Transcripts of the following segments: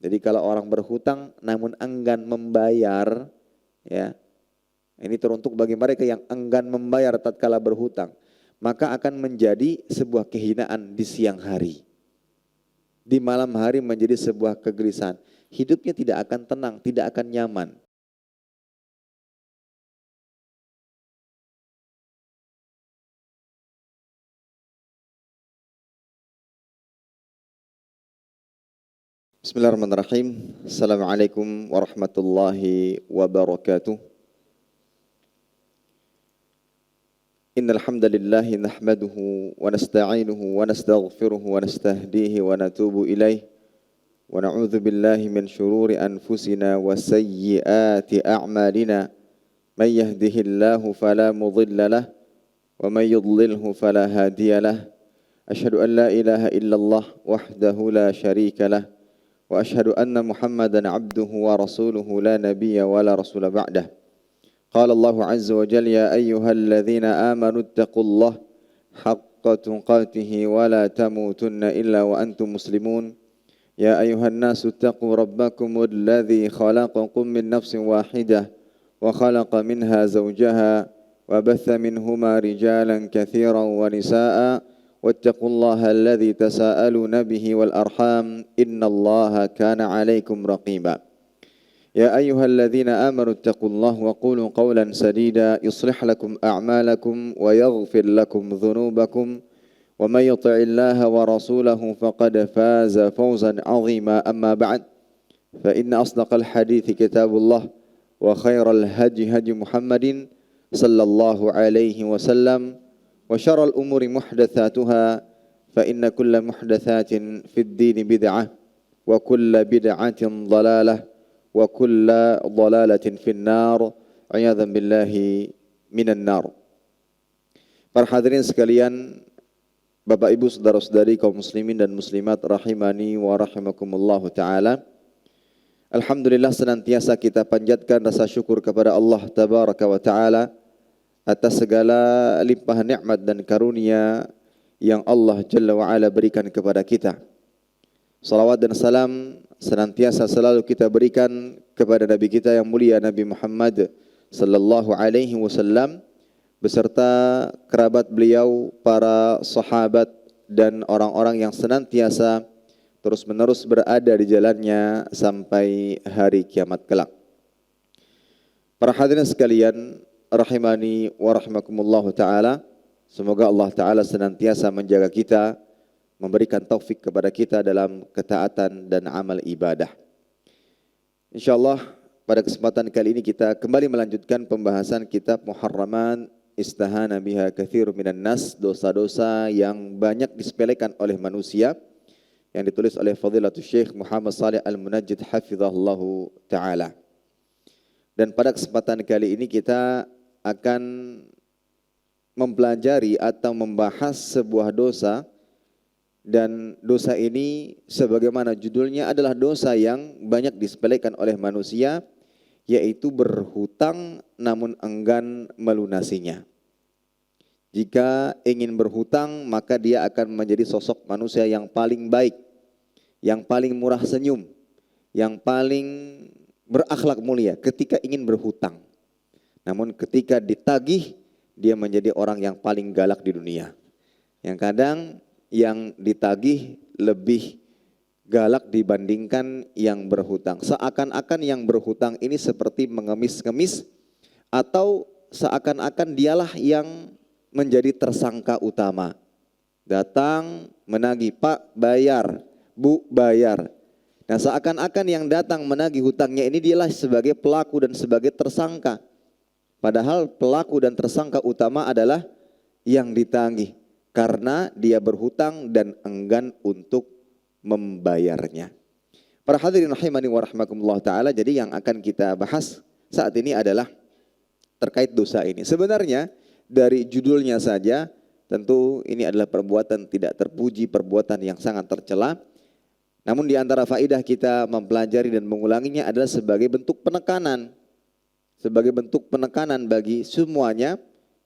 Jadi kalau orang berhutang namun enggan membayar, ya, ini teruntuk bagi mereka yang enggan membayar tatkala berhutang, maka akan menjadi sebuah kehinaan di siang hari. Di malam hari menjadi sebuah kegelisahan. Hidupnya tidak akan tenang, tidak akan nyaman. Bismillahirrahmanirrahim. Assalamualaikum warahmatullahi wabarakatuh. Innal hamdalillah nahmaduhu wa nasta'inuhu wa nastaghfiruhu wa nastahdihi wa natubu ilaih wa na'udzu billahi min shururi anfusina wa sayyiati a'malina. Man yahdihillahu fala mudilla lahu wa man yudlilhu fala hadiya lahu. Asyhadu an la ilaha illallah wahdahu la syarika lahu wa asyhadu anna Muhammadan abduhu wa rasuluhu la nabiyya wa la rasula ba'dah. Qala Allah azza wa jalla ya ayyuhalladzina amanu ittaqullaha haqqa tuqatih wa la tamutunna illa wa antum muslimun. Ya ayyuhan nasu ittaqu rabbakumul ladzi khalaqakum min nafsin wahidah wa khalaqa minha zawjaha wa batha minhuma rijalan katsiran wa nisaa'a. واتقوا الله الذي تساءلون به والأرحام إن الله كان عليكم رقيبا. يا أيها الذين آمنوا اتقوا الله وقولوا قولا سديدا يصلح لكم أعمالكم ويغفر لكم ذنوبكم ومن يطع الله ورسوله فقد فاز فوزا عظيما. أما بعد فإن أصدق الحديث كتاب الله وخير الهدي هدي محمد صلى الله عليه وسلم وشر الأمور محدثاتها فإن كل محدثات في الدين بدعة وكل بدعة ضلالة وكل ضلالة في النار عياذا بالله من النار. Para hadirin sekalian, Bapak Ibu saudara-saudari kaum muslimin dan muslimat rahimani wa rahimakumullahu taala. Alhamdulillah senantiasa kita panjatkan rasa syukur kepada Allah tabaraka wa taala atas segala limpahan nikmat dan karunia yang Allah Jalla wa Ala berikan kepada kita. Salawat dan salam senantiasa selalu kita berikan kepada Nabi kita yang mulia Nabi Muhammad sallallahu alaihi wasallam beserta kerabat beliau, para sahabat dan orang-orang yang senantiasa terus-menerus berada di jalannya sampai hari kiamat kelak. Para hadirin sekalian rahimani wa rahimakumullahu ta'ala, semoga Allah ta'ala senantiasa menjaga kita, memberikan taufik kepada kita dalam ketaatan dan amal ibadah. InsyaAllah pada kesempatan kali ini kita kembali melanjutkan pembahasan kitab Muharraman Istahana biha katsirun minan nas, dosa-dosa yang banyak disepelekan oleh manusia, yang ditulis oleh Fadilatul Syekh Muhammad Shalih Al-Munajjid hafizahullahu ta'ala. Dan pada kesempatan kali ini kita akan mempelajari atau membahas sebuah dosa, dan dosa ini sebagaimana judulnya adalah dosa yang banyak disepelekan oleh manusia, yaitu berhutang namun enggan melunasinya. Jika ingin berhutang maka dia akan menjadi sosok manusia yang paling baik, yang paling murah senyum, yang paling berakhlak mulia ketika ingin berhutang. Namun ketika ditagih, dia menjadi orang yang paling galak di dunia. Yang kadang yang ditagih lebih galak dibandingkan yang berhutang. Seakan-akan yang berhutang ini seperti mengemis-ngemis, atau seakan-akan dialah yang menjadi tersangka utama. Datang menagih, Pak bayar, Bu bayar. Nah seakan-akan yang datang menagih hutangnya ini dialah sebagai pelaku dan sebagai tersangka. Padahal pelaku dan tersangka utama adalah yang ditagih, karena dia berhutang dan enggan untuk membayarnya. Para hadirin rahimani wa rahimakumullah ta'ala, jadi yang akan kita bahas saat ini adalah terkait dosa ini. Sebenarnya dari judulnya saja tentu ini adalah perbuatan tidak terpuji, perbuatan yang sangat tercela. Namun di antara faedah kita mempelajari dan mengulanginya adalah sebagai bentuk penekanan. Sebagai bentuk penekanan bagi semuanya,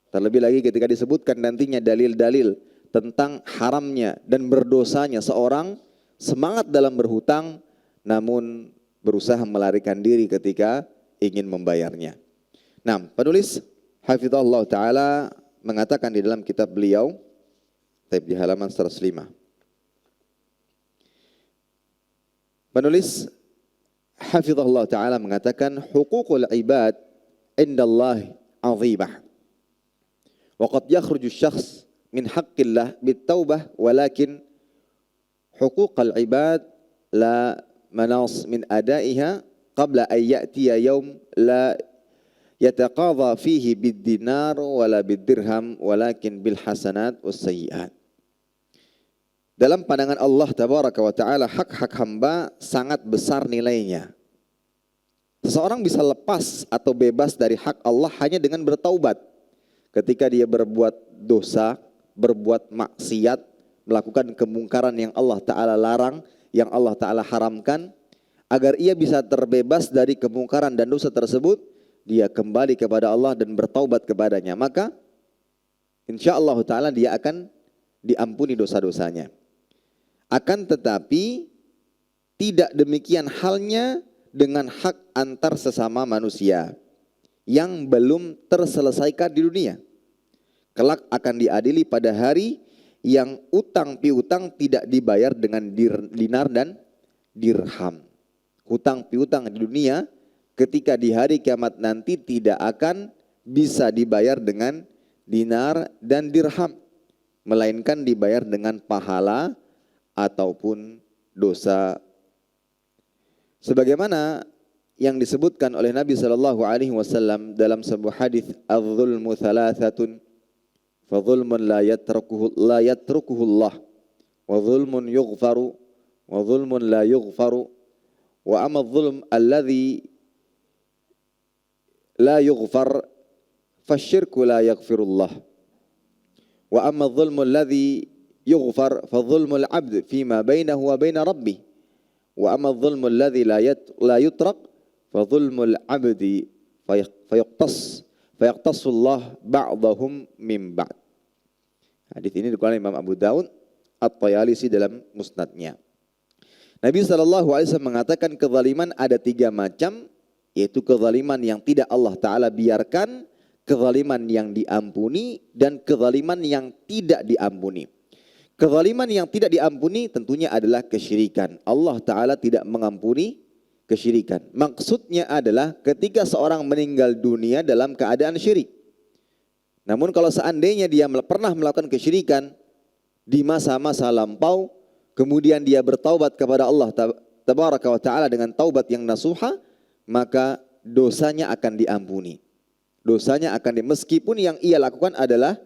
terlebih lagi ketika disebutkan nantinya dalil-dalil tentang haramnya dan berdosanya seorang, semangat dalam berhutang namun berusaha melarikan diri ketika ingin membayarnya. Nah, penulis hafizahullah ta'ala mengatakan di dalam kitab beliau, di halaman 105. Penulis hafizahullah ta'ala mengatakan, huququl ibad indallahi azimah. Wa qad yakhruju syakhs min haqqillah bit-taubah, walakin huququl ibad la manas min adaiha qabla an ya'tiya yawm la yataqadha fihi bid-dinar wala bid-dirham walakin bil hasanat was sayyi'at. Dalam pandangan Allah tabaraka wa taala, hak-hak hamba sangat besar nilainya. Seseorang bisa lepas atau bebas dari hak Allah hanya dengan bertaubat. Ketika dia berbuat dosa, berbuat maksiat, melakukan kemungkaran yang Allah taala larang, yang Allah taala haramkan, agar ia bisa terbebas dari kemungkaran dan dosa tersebut, dia kembali kepada Allah dan bertaubat kepadanya, maka insyaallah ta'ala dia akan diampuni dosa-dosanya. Akan tetapi tidak demikian halnya dengan hak antar sesama manusia yang belum terselesaikan di dunia. Kelak akan diadili pada hari yang utang piutang tidak dibayar dengan dinar dan dirham. Hutang piutang di dunia ketika di hari kiamat nanti tidak akan bisa dibayar dengan dinar dan dirham, melainkan dibayar dengan pahala ataupun dosa. Sebagaimana yang disebutkan oleh Nabi sallallahu alaihi wasallam dalam sebuah hadis, "Adz-dzulmu thalathatun, fa dzulmun la yatrukuhu Allah, wa dzulmun yughfaru, wa dzulmun la yughfaru, wa amma adz-dzulm alladhi la yughfar fasyirku la yaghfirullah, wa amma adh-dhulmu alladhi yughfar fa dhulmul 'abd fima bainahu wa baina rabbih, wa amma adh-dhulmu alladhi la yutraq fa dhulmul 'abdi fayaqtassu Allah ba'dahum min ba'd. Hadis ini dikeluarkan Imam Abu Daud At-Tayalisi dalam musnadnya. Nabi SAW mengatakan kezaliman ada 3 macam, yaitu kezaliman yang tidak Allah Ta'ala biarkan, kezaliman yang diampuni, dan kezaliman yang tidak diampuni. Kezaliman yang tidak diampuni tentunya adalah kesyirikan. Allah Ta'ala tidak mengampuni kesyirikan. Maksudnya adalah ketika seorang meninggal dunia dalam keadaan syirik. Namun kalau seandainya dia pernah melakukan kesyirikan di masa-masa lampau, kemudian dia bertaubat kepada Allah Tabaraka wa Ta'ala dengan taubat yang nasuha, maka dosanya akan diampuni. Dosanya akan meskipun yang ia lakukan adalah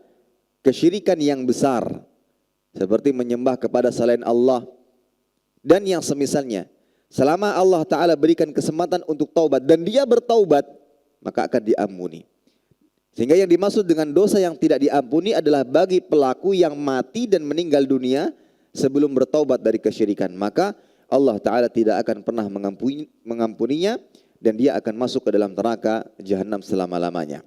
kesyirikan yang besar, seperti menyembah kepada selain Allah dan yang semisalnya. Selama Allah Ta'ala berikan kesempatan untuk taubat dan dia bertaubat, maka akan diampuni. Sehingga yang dimaksud dengan dosa yang tidak diampuni adalah bagi pelaku yang mati dan meninggal dunia sebelum bertaubat dari kesyirikan. Maka Allah Ta'ala tidak akan pernah mengampuninya, dan dia akan masuk ke dalam neraka jahanam selama-lamanya.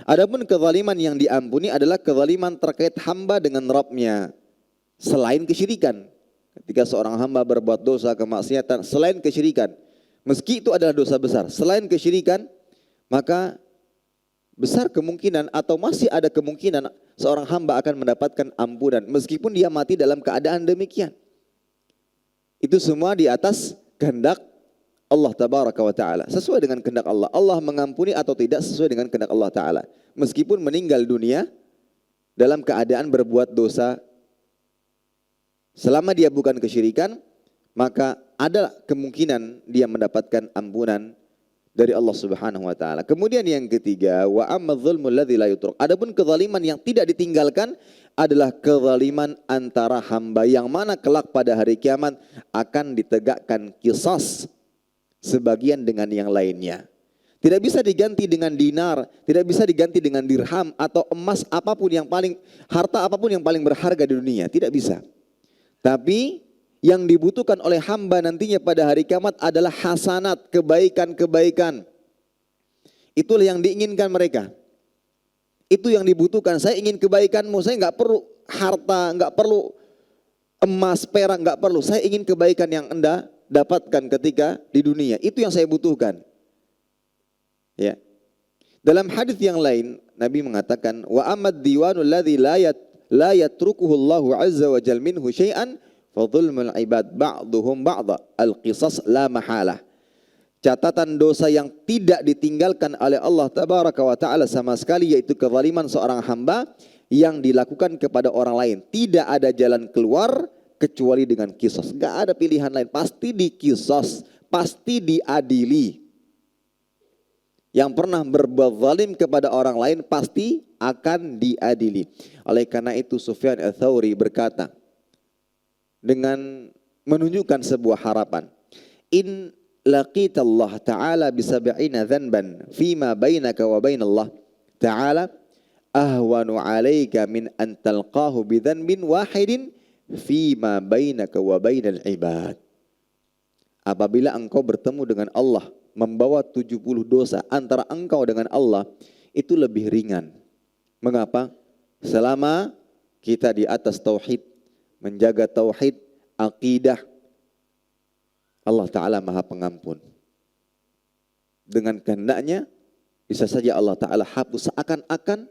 Adapun kezaliman yang diampuni adalah kezaliman terkait hamba dengan Rabb-nya selain kesyirikan. Ketika seorang hamba berbuat dosa kemaksiatan selain kesyirikan, meski itu adalah dosa besar, selain kesyirikan, maka besar kemungkinan atau masih ada kemungkinan seorang hamba akan mendapatkan ampunan meskipun dia mati dalam keadaan demikian. Itu semua di atas kehendak Allah Tabaraka wa Ta'ala, sesuai dengan kehendak Allah. Allah mengampuni atau tidak sesuai dengan kehendak Allah Ta'ala. Meskipun meninggal dunia dalam keadaan berbuat dosa, selama dia bukan kesyirikan, maka ada kemungkinan dia mendapatkan ampunan dari Allah Subhanahu wa Ta'ala. Kemudian yang ketiga, wa amma dzulmul ladzi la yutruk. Adapun kezaliman yang tidak ditinggalkan adalah kezaliman antara hamba yang mana kelak pada hari kiamat akan ditegakkan qisas sebagian dengan yang lainnya. Tidak bisa diganti dengan dinar, tidak bisa diganti dengan dirham atau emas apapun yang paling, harta apapun yang paling berharga di dunia, tidak bisa. Tapi yang dibutuhkan oleh hamba nantinya pada hari kiamat adalah hasanat, kebaikan-kebaikan. Itulah yang diinginkan mereka. Itu yang dibutuhkan. Saya ingin kebaikanmu, saya nggak perlu harta, nggak perlu emas, perak, nggak perlu. Saya ingin kebaikan yang Anda dapatkan ketika di dunia. Itu yang saya butuhkan. Ya. Dalam hadis yang lain Nabi mengatakan wa amad diwanul ladzi la yatrukuhu Allahu azza wa jalla minhu syai'an fa dhulmul ibad ba'dhum ba'dha al-qisas la mahalah. Catatan dosa yang tidak ditinggalkan oleh Allah tabaraka wa taala sama sekali, yaitu kezaliman seorang hamba yang dilakukan kepada orang lain. Tidak ada jalan keluar kecuali dengan kisos. Gak ada pilihan lain, pasti dikisos, pasti diadili. Yang pernah berbuat zalim kepada orang lain pasti akan diadili. Oleh karena itu Sufyan Ats-Tsauri berkata dengan menunjukkan sebuah harapan, in laqita Allah Ta'ala bisab'ina dhanban fima bainaka wa bainallah Ta'ala ahwanu 'alaika min an talqahu bidhanbin wahidin fima bainaka wa bainal ibad. Apabila engkau bertemu dengan Allah membawa 70 dosa antara engkau dengan Allah, itu lebih ringan. Mengapa? Selama kita di atas tauhid, menjaga tauhid, akidah, Allah Ta'ala Maha Pengampun. Dengan kehendaknya bisa saja Allah Ta'ala hapus seakan-akan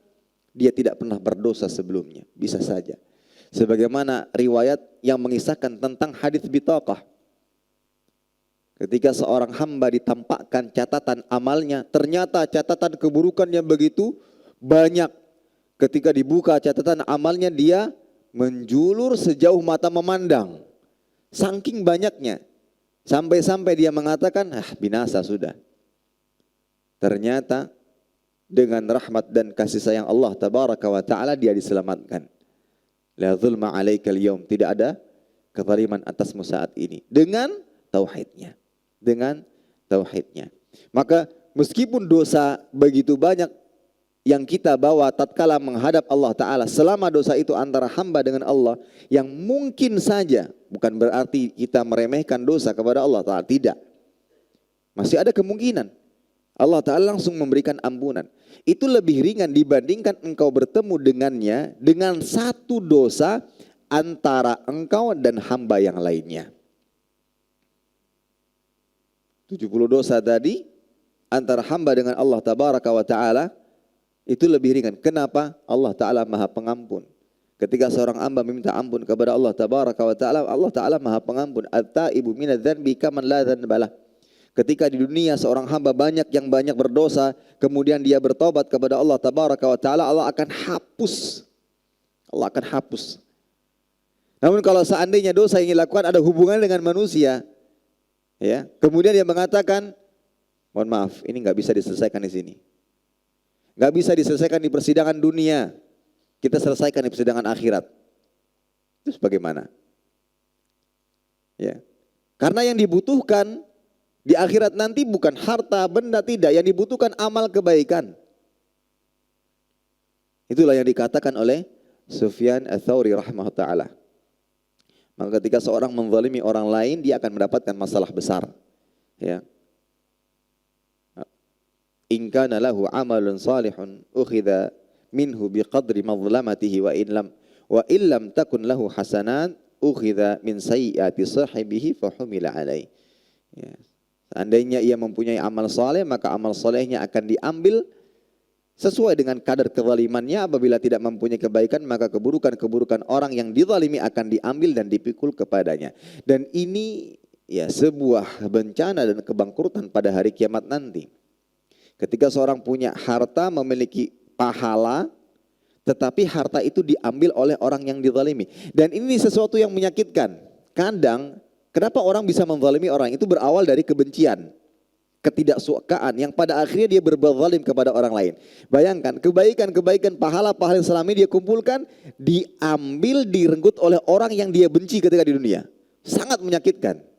dia tidak pernah berdosa sebelumnya. Bisa saja. Sebagaimana riwayat yang mengisahkan tentang hadits bitaqah. Ketika seorang hamba ditampakkan catatan amalnya, ternyata catatan keburukannya begitu banyak. Ketika dibuka catatan amalnya, dia menjulur sejauh mata memandang. Saking banyaknya. Sampai-sampai dia mengatakan, binasa sudah. Ternyata dengan rahmat dan kasih sayang Allah tabaraka wa ta'ala dia diselamatkan. La zulma alaikal yaum. Tidak ada kezaliman atasmu saat ini. Dengan tauhidnya. Dengan tauhidnya. Maka meskipun dosa begitu banyak yang kita bawa tatkala menghadap Allah Ta'ala, selama dosa itu antara hamba dengan Allah, yang mungkin saja, bukan berarti kita meremehkan dosa kepada Allah Ta'ala, tidak. Masih ada kemungkinan Allah Ta'ala langsung memberikan ampunan. Itu lebih ringan dibandingkan engkau bertemu dengannya dengan satu dosa antara engkau dan hamba yang lainnya. 70 dosa tadi antara hamba dengan Allah Tabaraka wa Ta'ala itu lebih ringan. Kenapa? Allah Ta'ala Maha Pengampun. Ketika seorang hamba meminta ampun kepada Allah Tabaraka wa Ta'ala, Allah Ta'ala Maha Pengampun. At-taibu minadz-dzanbi kaman la dzanba lah. Ketika di dunia seorang hamba banyak berdosa, kemudian dia bertobat kepada Allah Tabaraka wa Ta'ala, Allah akan hapus. Allah akan hapus. Namun kalau seandainya dosa yang dilakukan ada hubungan dengan manusia, ya, kemudian dia mengatakan, mohon maaf, ini nggak bisa diselesaikan di sini. Nggak bisa diselesaikan di persidangan dunia. Kita selesaikan di persidangan akhirat. Terus bagaimana? Ya. Karena yang dibutuhkan di akhirat nanti bukan harta benda, tidak. Yang dibutuhkan amal kebaikan. Itulah yang dikatakan oleh Sufyan Ats-Tsauri rahimahullah ta'ala. Maka ketika seorang menzalimi orang lain, dia akan mendapatkan masalah besar. Ya. In kana lahu amalun salihun ukhidha minhu biqadri mazlamatihi wa illam takun lahu hasanat ukhidha min sayyiati sahibihi fa humila alaih. Ya. Seandainya ia mempunyai amal saleh, maka amal salehnya akan diambil sesuai dengan kadar kezalimannya. Apabila tidak mempunyai kebaikan, maka keburukan-keburukan orang yang dizalimi akan diambil dan dipikul kepadanya. Dan ini ya sebuah bencana dan kebangkrutan pada hari kiamat nanti. Ketika seorang punya harta, memiliki pahala, tetapi harta itu diambil oleh orang yang dizalimi. Dan ini sesuatu yang menyakitkan. Kadang, kenapa orang bisa menzalimi orang? Itu berawal dari kebencian, ketidaksukaan, yang pada akhirnya dia berbuat zalim kepada orang lain. Bayangkan, kebaikan-kebaikan, pahala-pahala yang selama ini dia kumpulkan, diambil, direnggut oleh orang yang dia benci ketika di dunia. Sangat menyakitkan.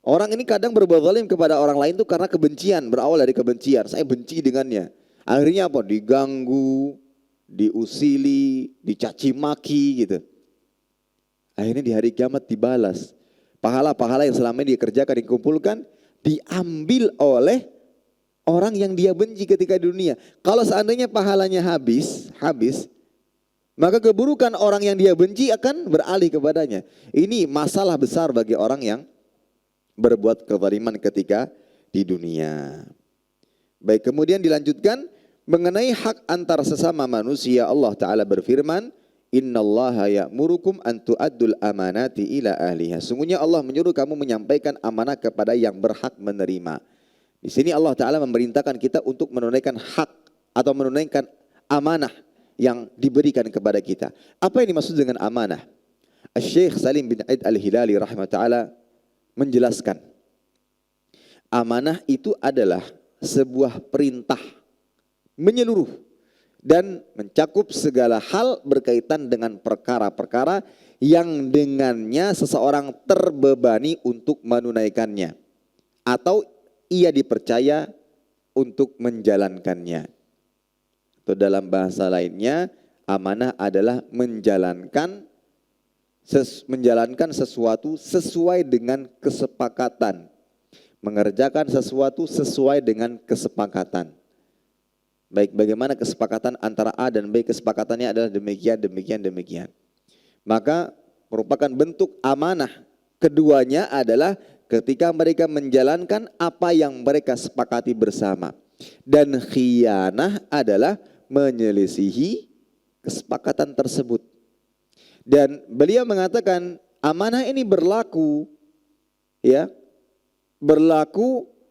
Orang ini kadang berbuat zalim kepada orang lain itu karena kebencian, berawal dari kebencian. Saya benci dengannya. Akhirnya apa? Diganggu, diusili, dicaci maki gitu. Akhirnya di hari kiamat dibalas. Pahala-pahala yang selama ini dia kerjakan, dikumpulkan, diambil oleh orang yang dia benci ketika di dunia. Kalau seandainya pahalanya habis, maka keburukan orang yang dia benci akan beralih kepadanya. Ini masalah besar bagi orang yang berbuat kezaliman ketika di dunia. Baik, kemudian dilanjutkan mengenai hak antar sesama manusia. Allah Ta'ala berfirman, Innallaha ya'murukum an tu'addul amanati ila ahliha. Sungguhnya Allah menyuruh kamu menyampaikan amanah kepada yang berhak menerima. Di sini Allah Ta'ala memerintahkan kita untuk menunaikan hak atau menunaikan amanah yang diberikan kepada kita. Apa yang dimaksud dengan amanah? Syekh Salim bin Aid Al-Hilali rahimahullah menjelaskan, amanah itu adalah sebuah perintah menyeluruh dan mencakup segala hal berkaitan dengan perkara-perkara yang dengannya seseorang terbebani untuk menunaikannya atau ia dipercaya untuk menjalankannya. Atau dalam bahasa lainnya, amanah adalah menjalankan sesuatu sesuai dengan kesepakatan. Mengerjakan sesuatu sesuai dengan kesepakatan. Baik, bagaimana kesepakatan antara A dan B, kesepakatannya adalah demikian. Maka merupakan bentuk amanah. Keduanya adalah ketika mereka menjalankan apa yang mereka sepakati bersama. Dan khianah adalah menyelisihi kesepakatan tersebut. Dan beliau mengatakan amanah ini berlaku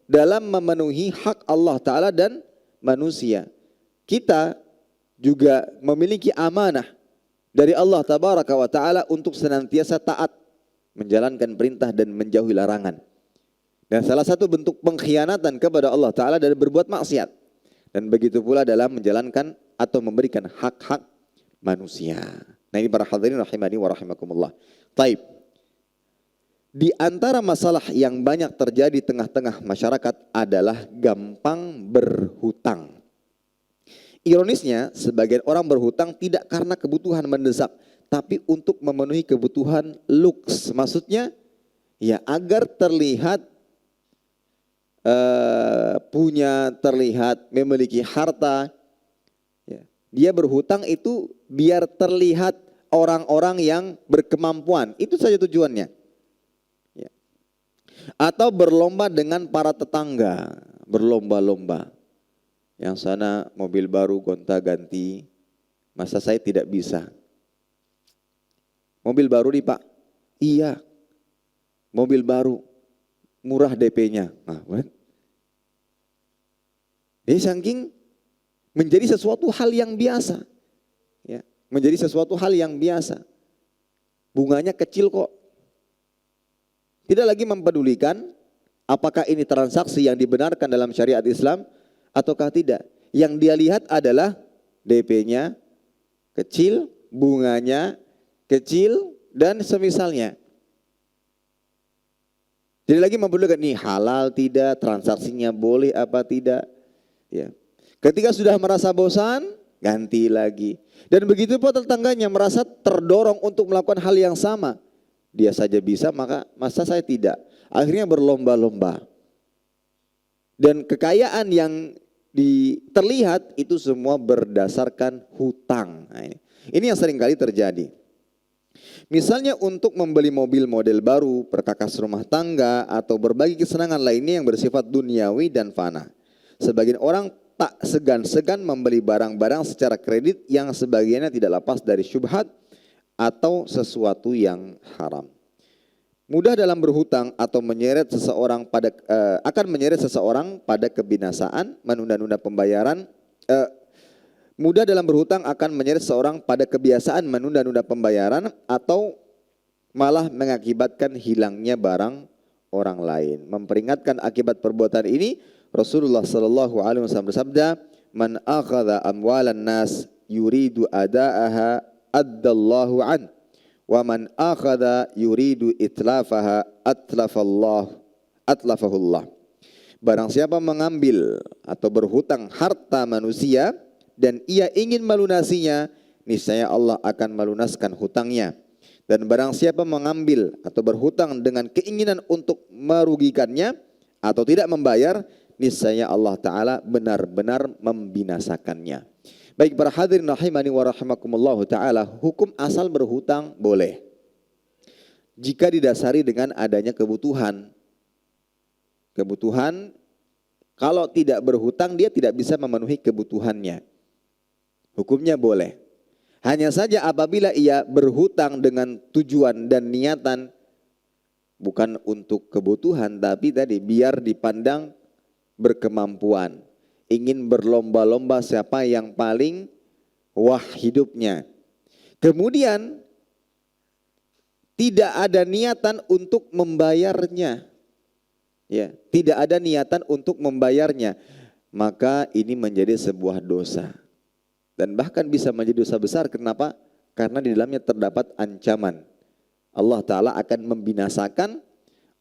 dalam memenuhi hak Allah Ta'ala dan manusia. Kita juga memiliki amanah dari Allah Tabaraka wa Ta'ala untuk senantiasa taat, menjalankan perintah dan menjauhi larangan. Dan salah satu bentuk pengkhianatan kepada Allah Ta'ala adalah berbuat maksiat. Dan begitu pula dalam menjalankan atau memberikan hak-hak manusia. Nah, ini para hadirin rahimani wa rahimakumullah. Taib. Di antara masalah yang banyak terjadi di tengah-tengah masyarakat adalah gampang berhutang. Ironisnya, sebagian orang berhutang tidak karena kebutuhan mendesak, tapi untuk memenuhi kebutuhan luks. Maksudnya, ya agar terlihat terlihat memiliki harta. Ya. Dia berhutang itu biar terlihat orang-orang yang berkemampuan. Itu saja tujuannya. Atau berlomba dengan para tetangga, berlomba-lomba. Yang sana mobil baru gonta-ganti, masa saya tidak bisa? Mobil baru nih Pak? Iya, mobil baru, murah DP-nya. Nah, jadi saking menjadi sesuatu hal yang biasa, ya, menjadi sesuatu hal yang biasa. Bunganya kecil kok. Tidak lagi mempedulikan apakah ini transaksi yang dibenarkan dalam syariat Islam ataukah tidak. Yang dia lihat adalah DP-nya kecil, bunganya kecil, dan semisalnya. Tidak lagi mempedulikan ini halal tidak, transaksinya boleh apa tidak. Ya. Ketika sudah merasa bosan, ganti lagi. Dan begitu pun tetangganya merasa terdorong untuk melakukan hal yang sama. Dia saja bisa, masa saya tidak? Akhirnya berlomba-lomba. Dan kekayaan yang terlihat itu semua berdasarkan hutang. Nah, ini yang sering kali terjadi. Misalnya untuk membeli mobil model baru, perkakas rumah tangga, atau berbagai kesenangan lainnya yang bersifat duniawi dan fana. Sebagian orang tak segan-segan membeli barang-barang secara kredit yang sebagiannya tidak lepas dari syubhat atau sesuatu yang haram. Mudah dalam berhutang atau menyeret seseorang akan menyeret seseorang pada kebinasaan, menunda-nunda pembayaran. Mudah dalam berhutang akan menyeret seseorang pada kebiasaan menunda-nunda pembayaran atau malah mengakibatkan hilangnya barang orang lain. Memperingatkan akibat perbuatan ini, Rasulullah sallallahu alaihi wasallam bersabda, "Man akhadha amwalan nas yuridu ada'aha addallahu an wa man akhadha yuridu itlafaha atlafahullah." Barang siapa mengambil atau berhutang harta manusia dan ia ingin melunasinya, niscaya Allah akan melunaskan hutangnya. Dan barang siapa mengambil atau berhutang dengan keinginan untuk merugikannya atau tidak membayar, niscaya Allah Ta'ala benar-benar membinasakannya. Baik para hadirin rahimani wa rahimakumullah ta'ala, hukum asal berhutang boleh jika didasari dengan adanya kebutuhan. Kebutuhan, kalau tidak berhutang dia tidak bisa memenuhi kebutuhannya. Hukumnya boleh. Hanya saja apabila ia berhutang dengan tujuan dan niatan bukan untuk kebutuhan, tapi tadi biar dipandang berkemampuan. Ingin berlomba-lomba siapa yang paling wah hidupnya. Kemudian tidak ada niatan untuk membayarnya. Ya, tidak ada niatan untuk membayarnya. Maka ini menjadi sebuah dosa. Dan bahkan bisa menjadi dosa besar. Kenapa? Karena di dalamnya terdapat ancaman. Allah Ta'ala akan membinasakan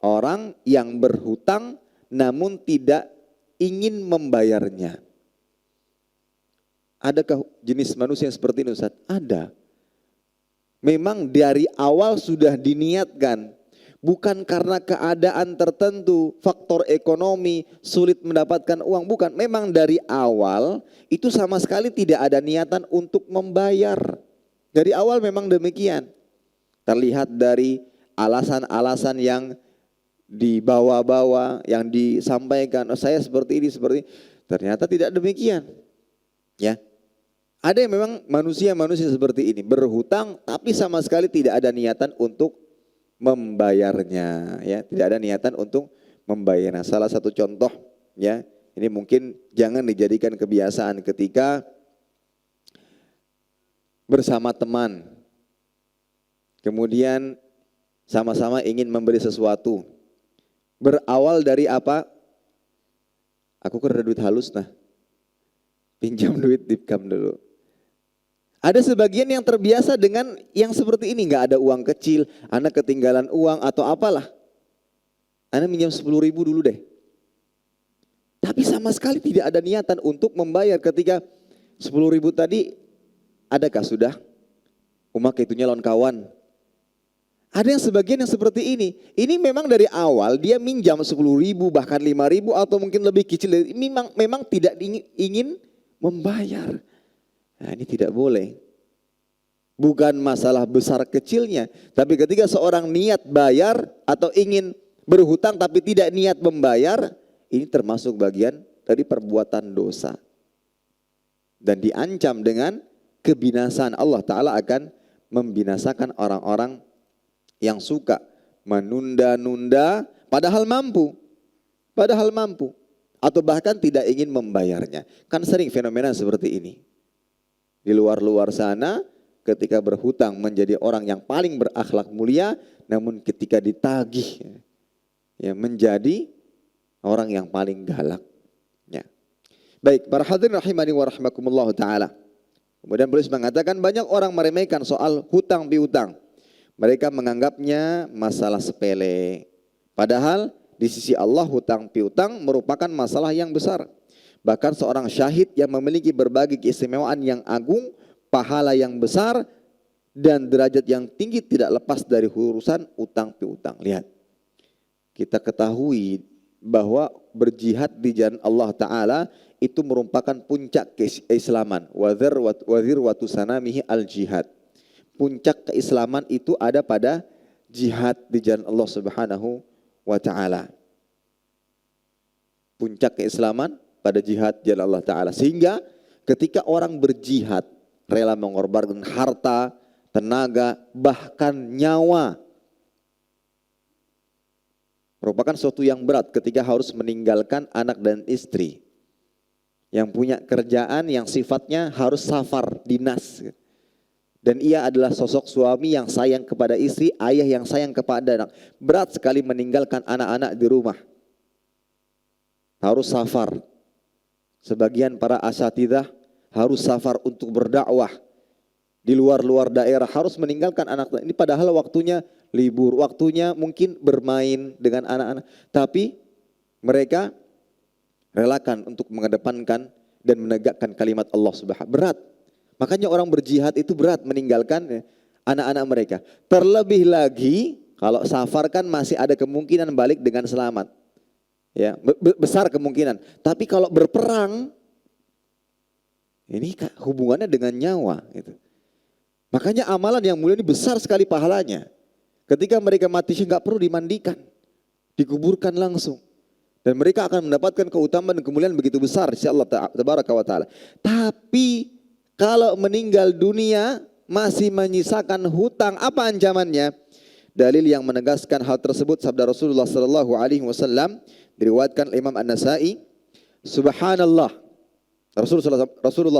orang yang berhutang namun tidak ingin membayarnya. Adakah jenis manusia yang seperti ini Ustaz? Ada. Memang dari awal sudah diniatkan. Bukan karena keadaan tertentu, faktor ekonomi, sulit mendapatkan uang. Bukan, memang dari awal itu sama sekali tidak ada niatan untuk membayar. Dari awal memang demikian. Terlihat dari alasan-alasan yang dibawa-bawa, yang disampaikan, oh, saya seperti ini, seperti ini. Ternyata tidak demikian. Ya, ada yang memang manusia-manusia seperti ini berhutang, tapi sama sekali tidak ada niatan untuk membayarnya. Ya, tidak ada niatan untuk membayarnya. Salah satu contoh, ya, ini mungkin jangan dijadikan kebiasaan ketika bersama teman, kemudian sama-sama ingin membeli sesuatu. Berawal dari apa? Aku kan ada duit halus nah. Pinjam duit dipkam dulu. Ada sebagian yang terbiasa dengan yang seperti ini. Gak ada uang kecil, anak ketinggalan uang atau apalah. Anak minjam 10.000 dulu deh. Tapi sama sekali tidak ada niatan untuk membayar. Ketika 10.000 tadi, adakah sudah? Umak itunya lawan kawan. Ada yang sebagian yang seperti ini. Ini memang dari awal dia minjam 10.000 bahkan 5.000 atau mungkin lebih kecil. Memang tidak ingin membayar. Nah, ini tidak boleh. Bukan masalah besar kecilnya. Tapi ketika seorang niat bayar atau ingin berhutang tapi tidak niat membayar. Ini termasuk bagian dari perbuatan dosa. Dan diancam dengan kebinasaan. Allah Ta'ala akan membinasakan orang-orang yang suka menunda-nunda padahal mampu. Padahal mampu. Atau bahkan tidak ingin membayarnya. Kan sering fenomena seperti ini. Di luar-luar sana ketika berhutang menjadi orang yang paling berakhlak mulia. Namun ketika ditagih ya, menjadi orang yang paling galak. Ya. Baik, para hadirin rahimani wa rahimakumullah ta'ala. Kemudian beliau mengatakan banyak orang meremehkan soal hutang piutang. Mereka menganggapnya masalah sepele. Padahal di sisi Allah hutang piutang merupakan masalah yang besar. Bahkan seorang syahid yang memiliki berbagai keistimewaan yang agung, pahala yang besar, dan derajat yang tinggi tidak lepas dari urusan utang piutang. Lihat, kita ketahui bahwa berjihad di jalan Allah Ta'ala itu merupakan puncak keislaman. Wadhirwatu sanamihi al-jihad. Puncak keislaman itu ada pada jihad di jalan Allah Subhanahu wa Ta'ala. Puncak keislaman pada jihad jalan Allah Ta'ala. Sehingga ketika orang berjihad, rela mengorbankan harta, tenaga, bahkan nyawa. Merupakan sesuatu yang berat ketika harus meninggalkan anak dan istri. Yang punya kerjaan yang sifatnya harus safar, dinas. Dan ia adalah sosok suami yang sayang kepada istri, ayah yang sayang kepada anak. Berat sekali meninggalkan anak-anak di rumah. Harus safar. Sebagian para asatidzah harus safar untuk berdakwah. Di luar-luar daerah harus meninggalkan anak. Ini padahal waktunya libur, waktunya mungkin bermain dengan anak-anak. Tapi mereka relakan untuk mengedepankan dan menegakkan kalimat Allah Subhanahu. Berat. Makanya orang berjihad itu berat meninggalkan anak-anak mereka. Terlebih lagi kalau safar kan masih ada kemungkinan balik dengan selamat. Ya, besar kemungkinan. Tapi kalau berperang Ini hubungannya dengan nyawa. Gitu. Makanya amalan yang mulia ini besar sekali pahalanya. Ketika mereka mati syahid nggak perlu dimandikan, dikuburkan langsung. Dan mereka akan mendapatkan keutamaan dan kemuliaan begitu besar insya Allah tabaraka wa ta'ala. Tapi kalau meninggal dunia masih menyisakan hutang, apa ancamannya? Dalil yang menegaskan hal tersebut sabda Rasulullah sallallahu alaihi wasallam diriwayatkan Imam An-Nasa'i, subhanallah. Rasulullah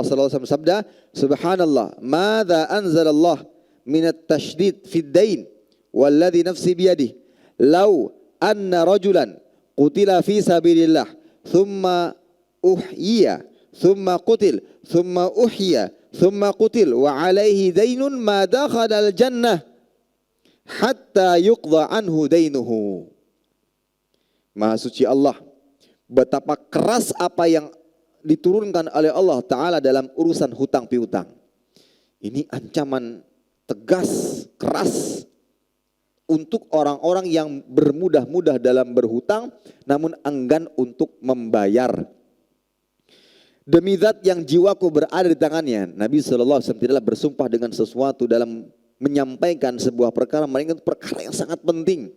sallallahu alaihi wasallam sabda, subhanallah, madza anzalallah minat tasydid fid dain walladzi nafsi biyadihi law anna rajulan qutila fi sabilillah thumma uhyiya thumma qutil thumma uhyiya thumma qutil wa alaihi dainun ma dakhala al jannah hatta yuqda anhu dainuhu. Maha suci Allah, betapa keras apa yang diturunkan oleh Allah Ta'ala dalam urusan hutang piutang. Ini ancaman tegas, keras untuk orang-orang yang bermudah-mudah dalam berhutang namun enggan untuk membayar. Demi zat yang jiwaku berada di tangannya, Nabi SAW tidaklah bersumpah dengan sesuatu dalam menyampaikan sebuah perkara, melainkan perkara yang sangat penting.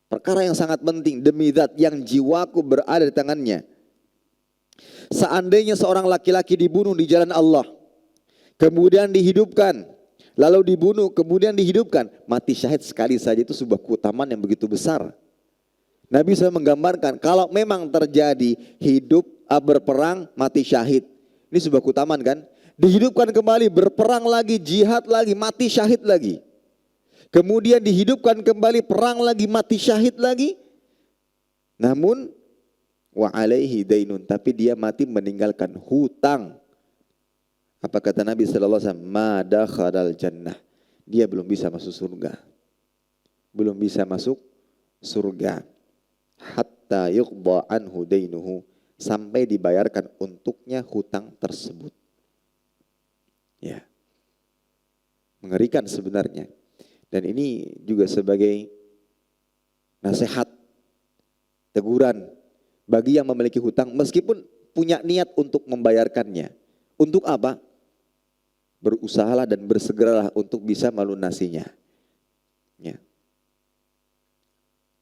Perkara yang sangat penting, demi zat yang jiwaku berada di tangannya. Seandainya seorang laki-laki dibunuh di jalan Allah, kemudian dihidupkan, lalu dibunuh, kemudian dihidupkan, mati syahid sekali saja itu sebuah keutamaan yang begitu besar. Nabi SAW menggambarkan kalau memang terjadi hidup, berperang, mati syahid. Ini sebuah keutamaan kan? Dihidupkan kembali, berperang lagi, jihad lagi, mati syahid lagi. Kemudian dihidupkan kembali, perang lagi, mati syahid lagi. Namun wa alaihi dainun, tapi dia mati meninggalkan hutang. Apa kata Nabi sallallahu alaihi wasallam? Ma dakhalal jannah. Dia belum bisa masuk surga. Belum bisa masuk surga. Hatta yuqda anhu dainuhu, sampai dibayarkan untuknya hutang tersebut. Ya. Mengerikan sebenarnya. Dan ini juga sebagai nasihat, teguran bagi yang memiliki hutang meskipun punya niat untuk membayarkannya. Untuk apa? Berusahalah dan bersegeralah untuk bisa melunasinya. Ya.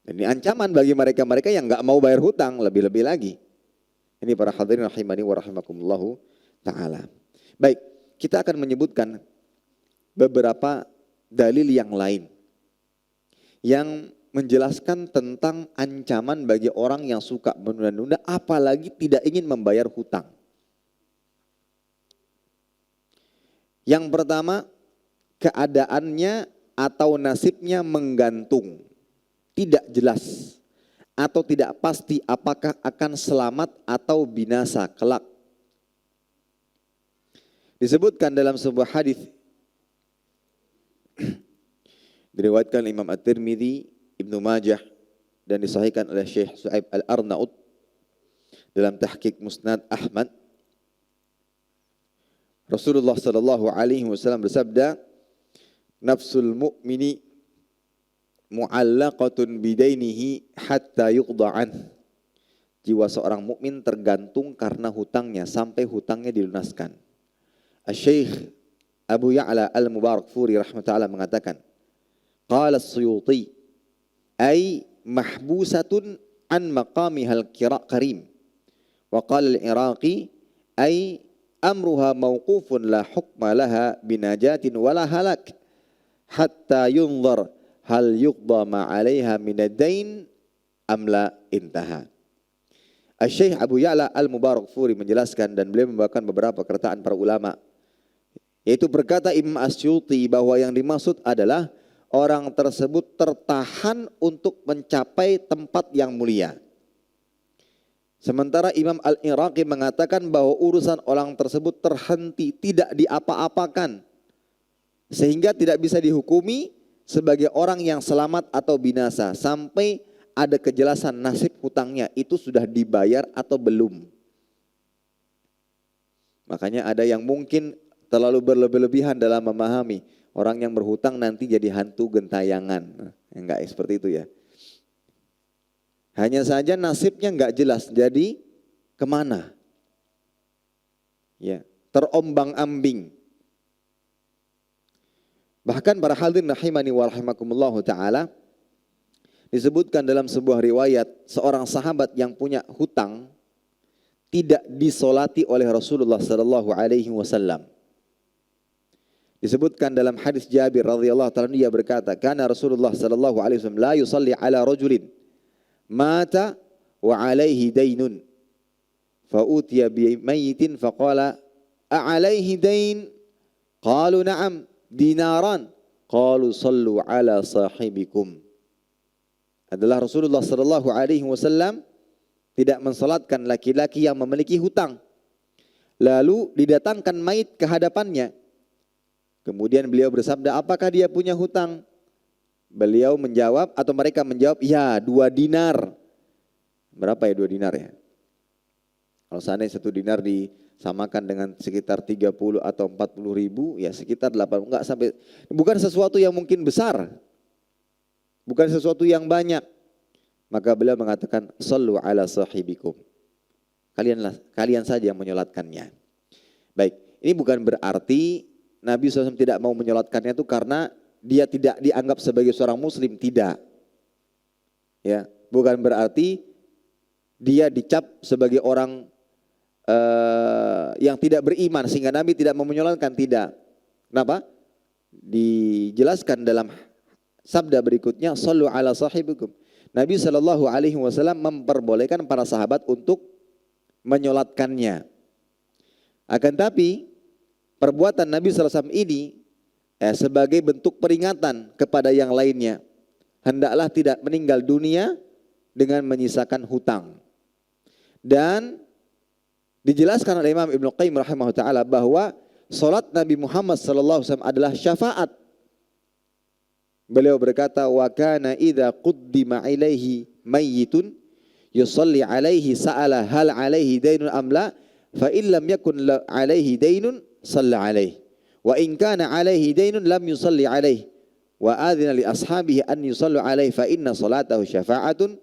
Dan ini ancaman bagi mereka-mereka yang enggak mau bayar hutang, lebih-lebih lagi. Ini para hadirin rahimani wa rahimakumullahu ta'ala. Baik, kita akan menyebutkan beberapa dalil yang lain yang menjelaskan tentang ancaman bagi orang yang suka menunda-nunda apalagi tidak ingin membayar hutang. Yang pertama, keadaannya atau nasibnya menggantung, tidak jelas atau tidak pasti apakah akan selamat atau binasa kelak. Disebutkan dalam sebuah hadis diriwayatkan Imam At-Tirmidzi, Ibnu Majah dan disahihkan oleh Syekh Su'aib Al-Arnaud dalam tahqiq Musnad Ahmad. Rasulullah sallallahu alaihi wasallam bersabda, "Nafsul mu'mini mu'allaqatun bidainihi hatta yuqda an." Jiwa seorang mukmin tergantung karena hutangnya sampai hutangnya dilunaskan. Asy-Syaikh Abu Ya'la Al-Mubarakfuri rahimahullah mengatakan, qala as-Suyuti ay mahbusatun an maqamihal karim. Wa qala al-Iraqi ay amruha mawqufun la hukma laha binajatin wala halak hatta yunzar hal yuqda ma 'alaiha min ad-dain am la intaha. Asy-Syaikh Abu Ya'la Al-Mubarakfuri menjelaskan dan beliau membawakan beberapa perkataan para ulama, yaitu berkata Imam Asyuti bahwa yang dimaksud adalah orang tersebut tertahan untuk mencapai tempat yang mulia. Sementara Imam Al-Iraqi mengatakan bahwa urusan orang tersebut terhenti, tidak diapa-apakan. Sehingga tidak bisa dihukumi sebagai orang yang selamat atau binasa. Sampai ada kejelasan nasib hutangnya itu sudah dibayar atau belum. Makanya ada yang mungkin terlalu berlebihan dalam memahami orang yang berhutang nanti jadi hantu gentayangan. Enggak seperti itu ya. Hanya saja nasibnya enggak jelas, jadi kemana? Ya, terombang-ambing. Bahkan para hadirin rahimani wa rahimakumullah taala, disebutkan dalam sebuah riwayat seorang sahabat yang punya hutang tidak disolati oleh Rasulullah sallallahu alaihi wasallam. Disebutkan dalam hadis Jabir radhiyallahu taala, dia berkata, "Kana Rasulullah sallallahu alaihi wasallam la yusalli ala rajulin mata wa alaihi dainun. Fa utiya bi mayyitin fa qala a alaihi dain? Qalu na'am, dinaran. Qalu sallu ala sahibikum." Adalah Rasulullah sallallahu alaihi wasallam tidak mensalatkan laki-laki yang memiliki hutang. Lalu didatangkan mayit ke hadapannya. Kemudian beliau bersabda, apakah dia punya hutang? Beliau menjawab, atau mereka menjawab, ya 2 dinar. Berapa ya 2 dinar ya? Kalau seandainya 1 dinar disamakan dengan sekitar 30 atau 40 ribu, ya sekitar 8, enggak sampai, bukan sesuatu yang mungkin besar. Bukan sesuatu yang banyak. Maka beliau mengatakan, sallu ala sahibikum. Kalian saja yang menyolatkannya. Baik, ini bukan berarti Nabi SAW tidak mau menyolatkannya itu karena dia tidak dianggap sebagai seorang muslim, tidak. Ya, bukan berarti dia dicap sebagai orang yang tidak beriman sehingga Nabi tidak mau menyolatkan, tidak. Kenapa? Dijelaskan dalam sabda berikutnya, sallu ala sahibikum. Nabi SAW memperbolehkan para sahabat untuk menyolatkannya. Akan tapi perbuatan Nabi SAW ini sebagai bentuk peringatan kepada yang lainnya. Hendaklah tidak meninggal dunia dengan menyisakan hutang. Dan dijelaskan oleh Imam Ibnu Qayyim rahimahullah ta'ala bahwa salat Nabi Muhammad SAW adalah syafaat. Beliau berkata, wa kana idza quddima ilaihi mayyitun yusalli alaihi sa'ala hal alaihi dainun am la, fa in lam yakun alaihi dainun salla alaihi, wa in kana alaihi dainun lam yusalli alaihi, wa adzina li ashabihi an yusallu alaihi, fa inna salatahu syafa'atun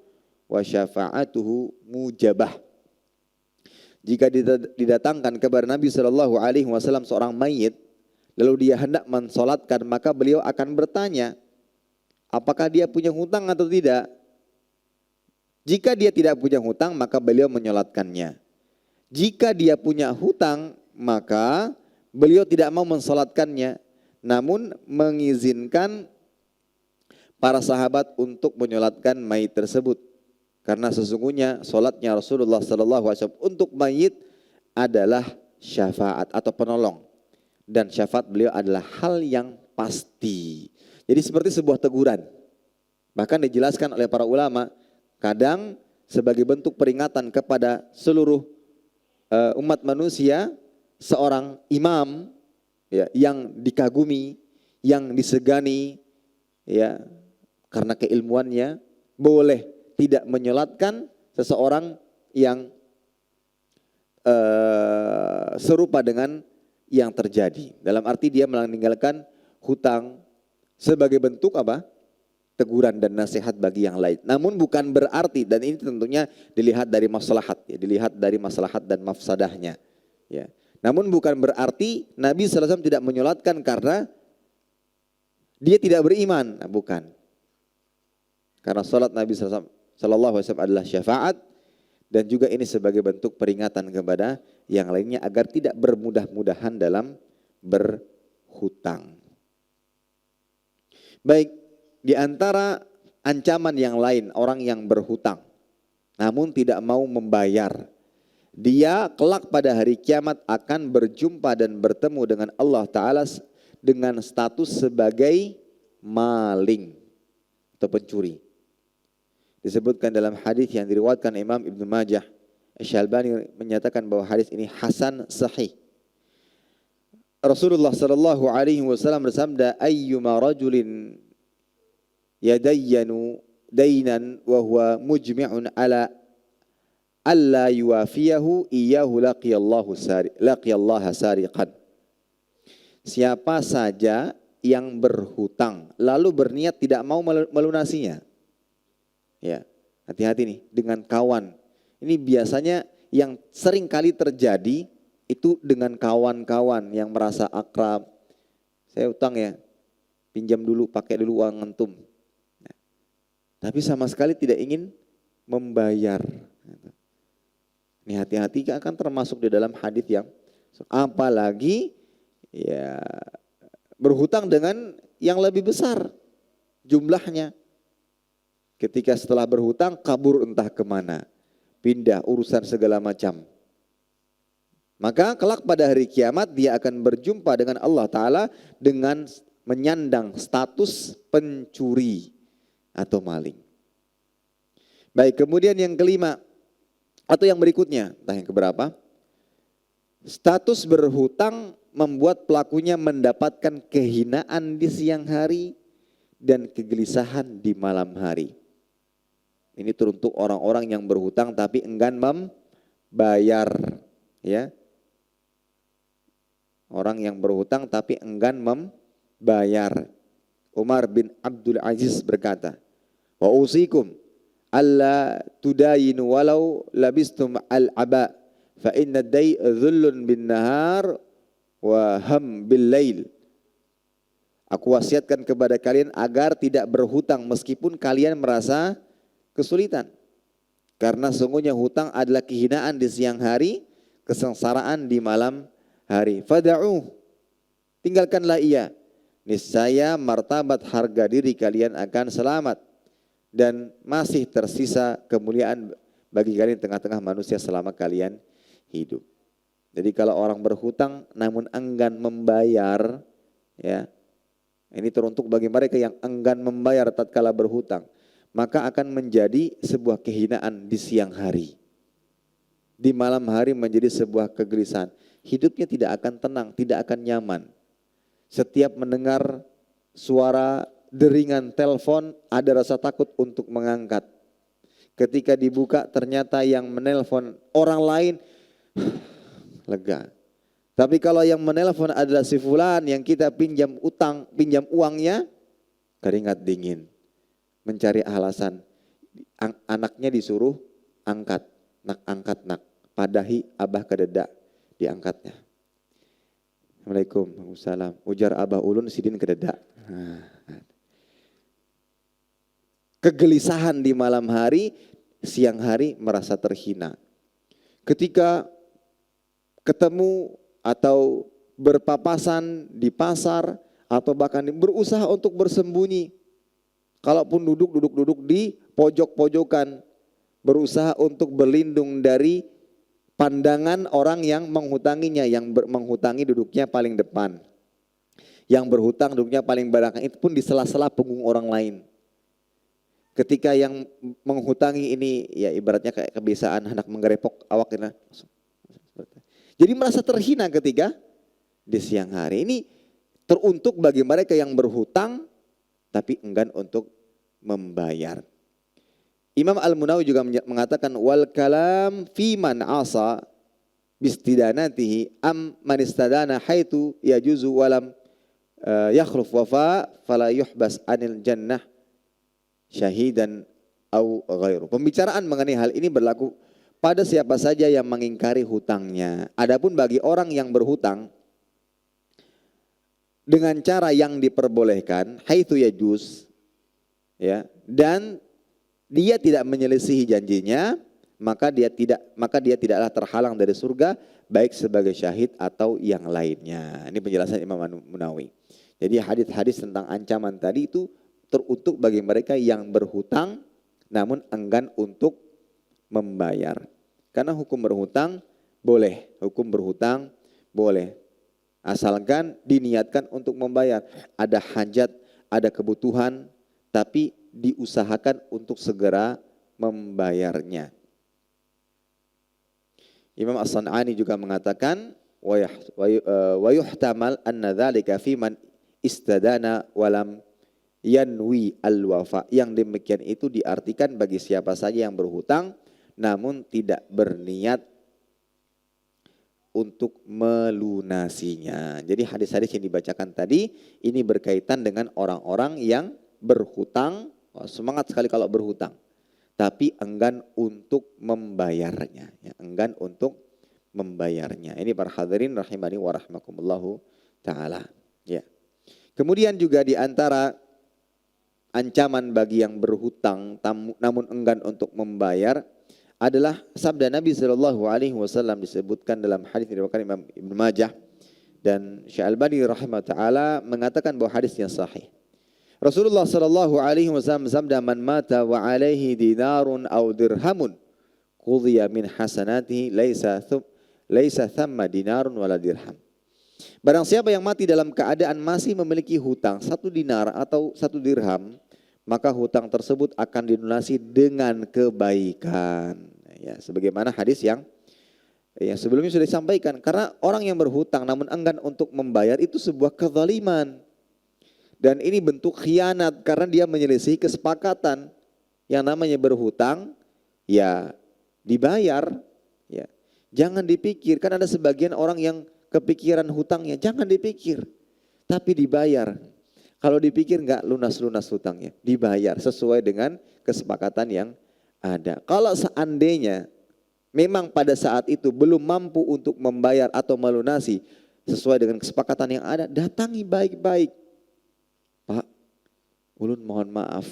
wa syafa'atuhu mujabah. Jika didatangkan kepada Nabi SAW seorang mayit, lalu dia hendak mensolatkan, maka beliau akan bertanya, apakah dia punya hutang atau tidak? Jika dia tidak punya hutang, maka beliau menyolatkannya. Jika dia punya hutang, maka beliau tidak mau mensolatkannya, namun mengizinkan para sahabat untuk menyolatkan mayit tersebut. Karena sesungguhnya solatnya Rasulullah SAW untuk mayit adalah syafaat atau penolong. Dan syafaat beliau adalah hal yang pasti. Jadi seperti sebuah teguran. Bahkan dijelaskan oleh para ulama, kadang sebagai bentuk peringatan kepada seluruh umat manusia, seorang imam ya, yang dikagumi, yang disegani ya, karena keilmuannya, boleh tidak menyolatkan seseorang yang serupa dengan yang terjadi. Dalam arti dia meninggalkan hutang sebagai bentuk apa? Teguran dan nasihat bagi yang lain. Namun bukan berarti, dan ini tentunya dilihat dari maslahat, ya, dilihat dari maslahat dan mafsadahnya. Ya. Namun bukan berarti Nabi SAW tidak menyolatkan karena dia tidak beriman. Nah, bukan. Karena salat Nabi SAW adalah syafaat, dan juga ini sebagai bentuk peringatan kepada yang lainnya agar tidak bermudah-mudahan dalam berhutang. Baik, di antara ancaman yang lain orang yang berhutang namun tidak mau membayar, dia kelak pada hari kiamat akan berjumpa dan bertemu dengan Allah Ta'ala dengan status sebagai maling atau pencuri. Disebutkan dalam hadis yang diriwayatkan Imam Ibnu Majah, Asy-Syalbani menyatakan bahwa hadis ini hasan sahih. Rasulullah sallallahu alaihi wasallam bersabda, ayyuma rajulin yadayyanu dainan wa huwa mujmi'un ala alla yuwafiyahu iyyahu laqiyallaha sariqan. Siapa saja yang berhutang lalu berniat tidak mau melunasinya. Ya, hati-hati nih dengan kawan. Ini biasanya yang sering kali terjadi Itu dengan kawan-kawan yang merasa akrab. Saya utang ya, pinjam dulu, pakai dulu uang antum. Nah, tapi sama sekali tidak ingin membayar. Ini hati-hati akan termasuk di dalam hadis yang apalagi ya berhutang dengan yang lebih besar jumlahnya. Ketika setelah berhutang kabur entah kemana, pindah urusan segala macam. Maka kelak pada hari kiamat dia akan berjumpa dengan Allah Ta'ala dengan menyandang status pencuri atau maling. Baik, kemudian yang kelima atau yang berikutnya, entah yang keberapa. Status berhutang membuat pelakunya mendapatkan kehinaan di siang hari dan kegelisahan di malam hari. Ini teruntuk orang-orang yang berhutang tapi enggan membayar, ya. Orang yang berhutang tapi enggan membayar. Umar bin Abdul Aziz berkata, "Wa usikum alla tudayinu walau labistum al-aba fa inna day dhullun bin nahar wa ham bil lail." Aku wasiatkan kepada kalian agar tidak berhutang meskipun kalian merasa kesulitan. Karena sungguhnya hutang adalah kehinaan di siang hari, kesengsaraan di malam hari. Fada'uh, tinggalkanlah ia. Niscaya martabat harga diri kalian akan selamat. Dan masih tersisa kemuliaan bagi kalian di tengah-tengah manusia selama kalian hidup. Jadi kalau orang berhutang namun enggan membayar, ya, ini teruntuk bagi mereka yang enggan membayar tatkala berhutang, maka akan menjadi sebuah kehinaan di siang hari. Di malam hari menjadi sebuah kegelisahan. Hidupnya tidak akan tenang, tidak akan nyaman. Setiap mendengar suara deringan telepon ada rasa takut untuk mengangkat. Ketika dibuka ternyata yang menelpon orang lain, lega. Tapi kalau yang menelpon adalah si fulan yang kita pinjam uangnya, keringat dingin. Mencari alasan. Anaknya disuruh angkat, angkat nak. Padahi abah kededak, diangkatnya. Assalamualaikum, waalaikumsalam. Ujar abah ulun sidin kededak. Kegelisahan di malam hari, siang hari merasa terhina. Ketika ketemu atau berpapasan di pasar atau bahkan berusaha untuk bersembunyi. Kalaupun duduk di pojok-pojokan, berusaha untuk berlindung dari pandangan orang yang menghutanginya, yang menghutangi duduknya paling depan. Yang berhutang duduknya paling belakang, itu pun di sela-sela punggung orang lain. Ketika yang menghutangi ini ya ibaratnya kayak kebiasaan hendak menggerepok awaknya. Jadi merasa terhina ketika di siang hari. Ini teruntuk bagi mereka yang berhutang tapi enggan untuk membayar. Imam Al-Munawi juga mengatakan wal kalam fi man asa bistidanatihi am man istadana haitu yajuzu walam yakhruf wafa fala yuhbas anil jannah syahidan au ghairu. Pembicaraan mengenai hal ini berlaku pada siapa saja yang mengingkari hutangnya. Adapun bagi orang yang berhutang dengan cara yang diperbolehkan haitu yajuz, ya, dan dia tidak menyelisihi janjinya, maka dia tidaklah terhalang dari surga baik sebagai syahid atau yang lainnya. Ini penjelasan Imam Munawi. Jadi hadis-hadis tentang ancaman tadi itu teruntuk bagi mereka yang berhutang namun enggan untuk membayar. Karena hukum berhutang boleh, asalkan diniatkan untuk membayar. Ada hajat, ada kebutuhan, tapi diusahakan untuk segera membayarnya. Imam As-San'ani juga mengatakan wa yuhtamal anna dzalika fi man istadana walam yanwi al-wafa. Yang demikian itu diartikan bagi siapa saja yang berhutang namun tidak berniat untuk melunasinya. Jadi hadis-hadis yang dibacakan tadi ini berkaitan dengan orang-orang yang berhutang. Semangat sekali kalau berhutang, tapi enggan untuk membayarnya, ya, enggan untuk membayarnya. Ini para hadirin rahimani wa rahmakumullahu ta'ala. Ya. Kemudian juga di antara ancaman bagi yang berhutang namun enggan untuk membayar adalah sabda Nabi Shallallahu Alaihi Wasallam disebutkan dalam hadis diriwayatkan Imam Ibnu Majah dan Syekh Al-Albani rahimahullah taala mengatakan bahwa hadisnya sahih. Rasulullah Shallallahu Alaihi Wasallam bersabda, "Man mata wa alaihi dinarun aw dirhamun, qudhiya min hasanatihi laisa thamma dinarun wala dirham." Barang siapa yang mati dalam keadaan masih memiliki hutang 1 dinar atau 1 dirham, maka hutang tersebut akan dilunasi dengan kebaikan. Ya, sebagaimana hadis yang sebelumnya sudah disampaikan. Karena orang yang berhutang namun enggan untuk membayar itu sebuah kezaliman. Dan ini bentuk khianat karena dia menyelisihi kesepakatan. Yang namanya berhutang, ya dibayar. Ya. Jangan dipikir, kan ada sebagian orang yang kepikiran hutangnya, jangan dipikir, tapi dibayar. Kalau dipikir enggak lunas-lunas hutangnya, dibayar sesuai dengan kesepakatan yang ada. Kalau seandainya memang pada saat itu belum mampu untuk membayar atau melunasi sesuai dengan kesepakatan yang ada, datangi baik-baik. Pak, ulun mohon maaf,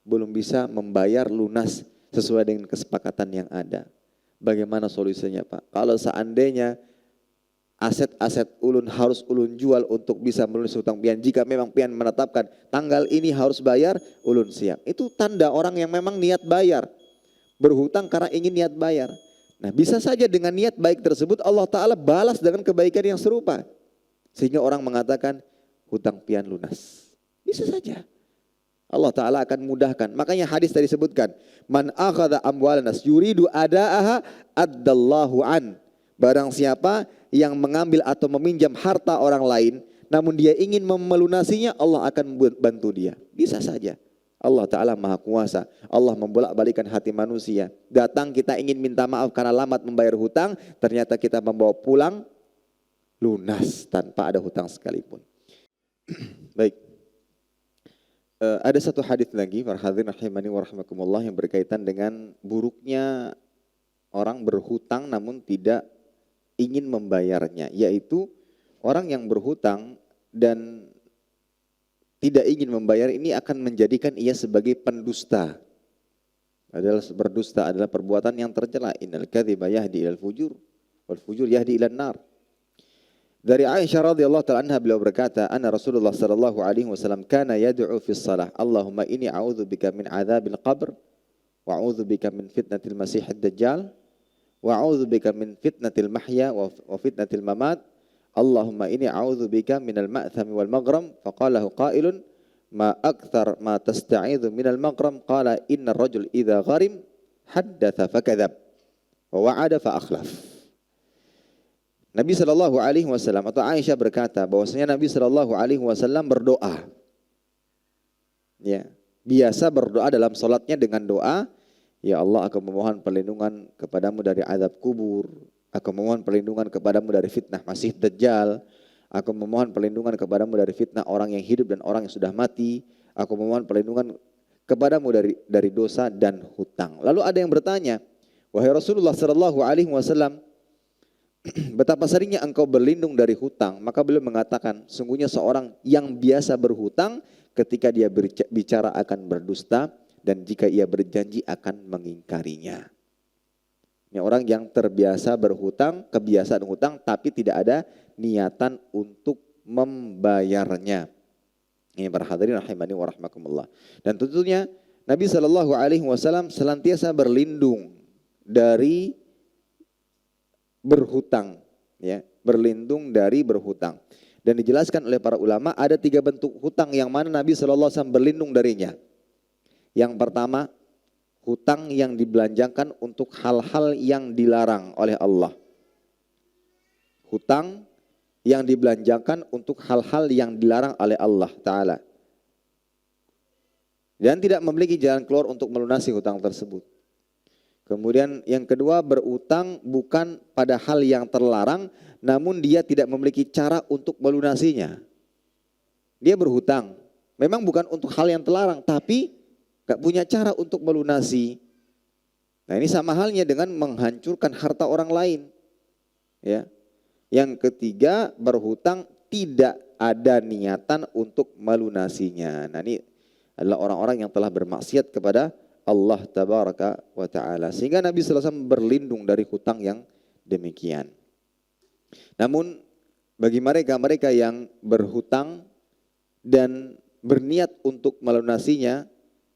belum bisa membayar lunas sesuai dengan kesepakatan yang ada. Bagaimana solusinya Pak? Kalau seandainya aset-aset ulun harus ulun jual untuk bisa melunasi hutang pian. Jika memang pian menetapkan tanggal ini harus bayar, ulun siap. Itu tanda orang yang memang niat bayar. Berhutang karena ingin niat bayar. Nah, bisa saja dengan niat baik tersebut Allah Ta'ala balas dengan kebaikan yang serupa. Sehingga orang mengatakan hutang pian lunas. Bisa saja. Allah Ta'ala akan mudahkan. Makanya hadis tadi sebutkan, man akhadha amwalan nas yuridu ada'aha addallahu an. Barang siapa yang mengambil atau meminjam harta orang lain, namun dia ingin melunasinya, Allah akan bantu dia. Bisa saja. Allah Ta'ala Maha Kuasa. Allah membolak-balikan hati manusia. Datang kita ingin minta maaf karena lambat membayar hutang, ternyata kita membawa pulang lunas tanpa ada hutang sekalipun. Baik. Ada satu hadis lagi, para hadirin rahimani wa rahmakumullah, yang berkaitan dengan buruknya orang berhutang namun tidak ingin membayarnya, yaitu orang yang berhutang dan tidak ingin membayar ini akan menjadikan ia sebagai pendusta. Berdusta adalah perbuatan yang tercela. Innal kadhiba yahdi ilal fujur wal fujur yahdi ilan nar. Dari Aisyah radhiyallahu ta'ala anha beliau berkata, anna Rasulullah sallallahu alaihi wasallam kana yad'u fi shalah, Allahumma inni a'udzubika min adzabil qabr wa a'udzubika min fitnatil masiihid dajjal wa a'udzubika min fitnatil mahya wa fitnatil mamat. Allahumma inni a'udzubika minal ma'thami wal maghram. Faqalahu qailun ma akthar ma tasta'idzu minal maghram. Qala innar rajul idza gharim haddatsa fakadzab wa wa'ada fa akhlaf. Nabi sallallahu alaihi wasallam atau Aisyah berkata bahwasanya Nabi sallallahu alaihi wasallam berdoa. Ya, biasa berdoa dalam salatnya dengan doa, ya Allah, aku memohon perlindungan kepadamu dari azab kubur. Aku memohon perlindungan kepadamu dari fitnah Masih Dajjal. Aku memohon perlindungan kepadamu dari fitnah orang yang hidup dan orang yang sudah mati. Aku memohon perlindungan kepadamu dari dosa dan hutang. Lalu ada yang bertanya, wahai Rasulullah sallallahu alaihi wasallam, betapa seringnya engkau berlindung dari hutang? Maka beliau mengatakan, sungguhnya seorang yang biasa berhutang ketika dia bicara akan berdusta, dan jika ia berjanji akan mengingkarinya. Ini orang yang terbiasa berhutang, kebiasaan hutang, tapi tidak ada niatan untuk membayarnya. Ini para hadirin rahimani wa rahmakumullah. Dan tentunya Nabi Shallallahu Alaihi Wasallam senantiasa berlindung dari berhutang, ya, berlindung dari berhutang. Dan dijelaskan oleh para ulama ada 3 bentuk hutang yang mana Nabi Shallallahu Alaihi Wasallam berlindung darinya. Yang pertama, hutang yang dibelanjakan untuk hal-hal yang dilarang oleh Allah. Hutang yang dibelanjakan untuk hal-hal yang dilarang oleh Allah Ta'ala. Dan tidak memiliki jalan keluar untuk melunasi hutang tersebut. Kemudian yang kedua, berutang bukan pada hal yang terlarang, namun dia tidak memiliki cara untuk melunasinya. Dia berhutang, memang bukan untuk hal yang terlarang, tapi gak punya cara untuk melunasi. Nah, ini sama halnya dengan menghancurkan harta orang lain. Ya. Yang ketiga, berhutang tidak ada niatan untuk melunasinya. Nah, ini adalah orang-orang yang telah bermaksiat kepada Allah tabaraka wa ta'ala. Sehingga Nabi sallallahu alaihi wasallam berlindung dari hutang yang demikian. Namun bagi mereka yang berhutang dan berniat untuk melunasinya,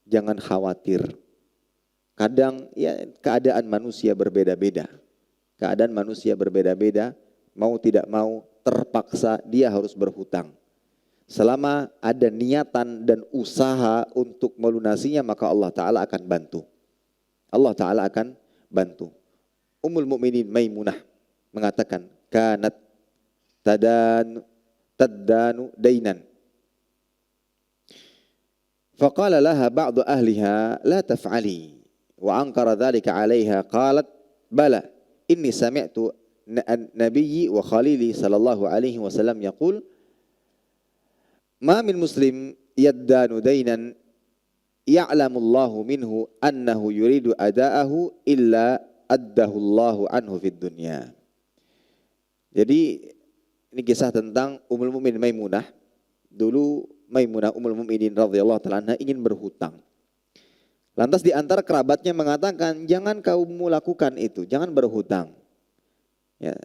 jangan khawatir. Kadang ya keadaan manusia berbeda-beda. Keadaan manusia berbeda-beda, mau tidak mau terpaksa dia harus berhutang. Selama ada niatan dan usaha untuk melunasinya, maka Allah Ta'ala akan bantu. Allah Ta'ala akan bantu. Ummul Mukminin Maimunah mengatakan, kanat taddanu dainan. Faqala laha ba'du ahliha la taf'ali. Wa ankara dhalika 'alaiha qalat bala inni sami'tu an-nabiyyi wa khalili sallallahu alaihi wasallam yaqul ma min muslim yaddanu dainan ya'lamu Allahu minhu annahu yuridu ada'ahu illa addahu Allahu anhu fid dunya. Jadi ini kisah tentang Ummul Mukminin Maimunah. Dulu Maimunah Ummul Mukminin radhiyallahu ta'ala anha ingin berhutang. Lantas di antara kerabatnya mengatakan, jangan kamu lakukan itu, jangan berhutang. Ya.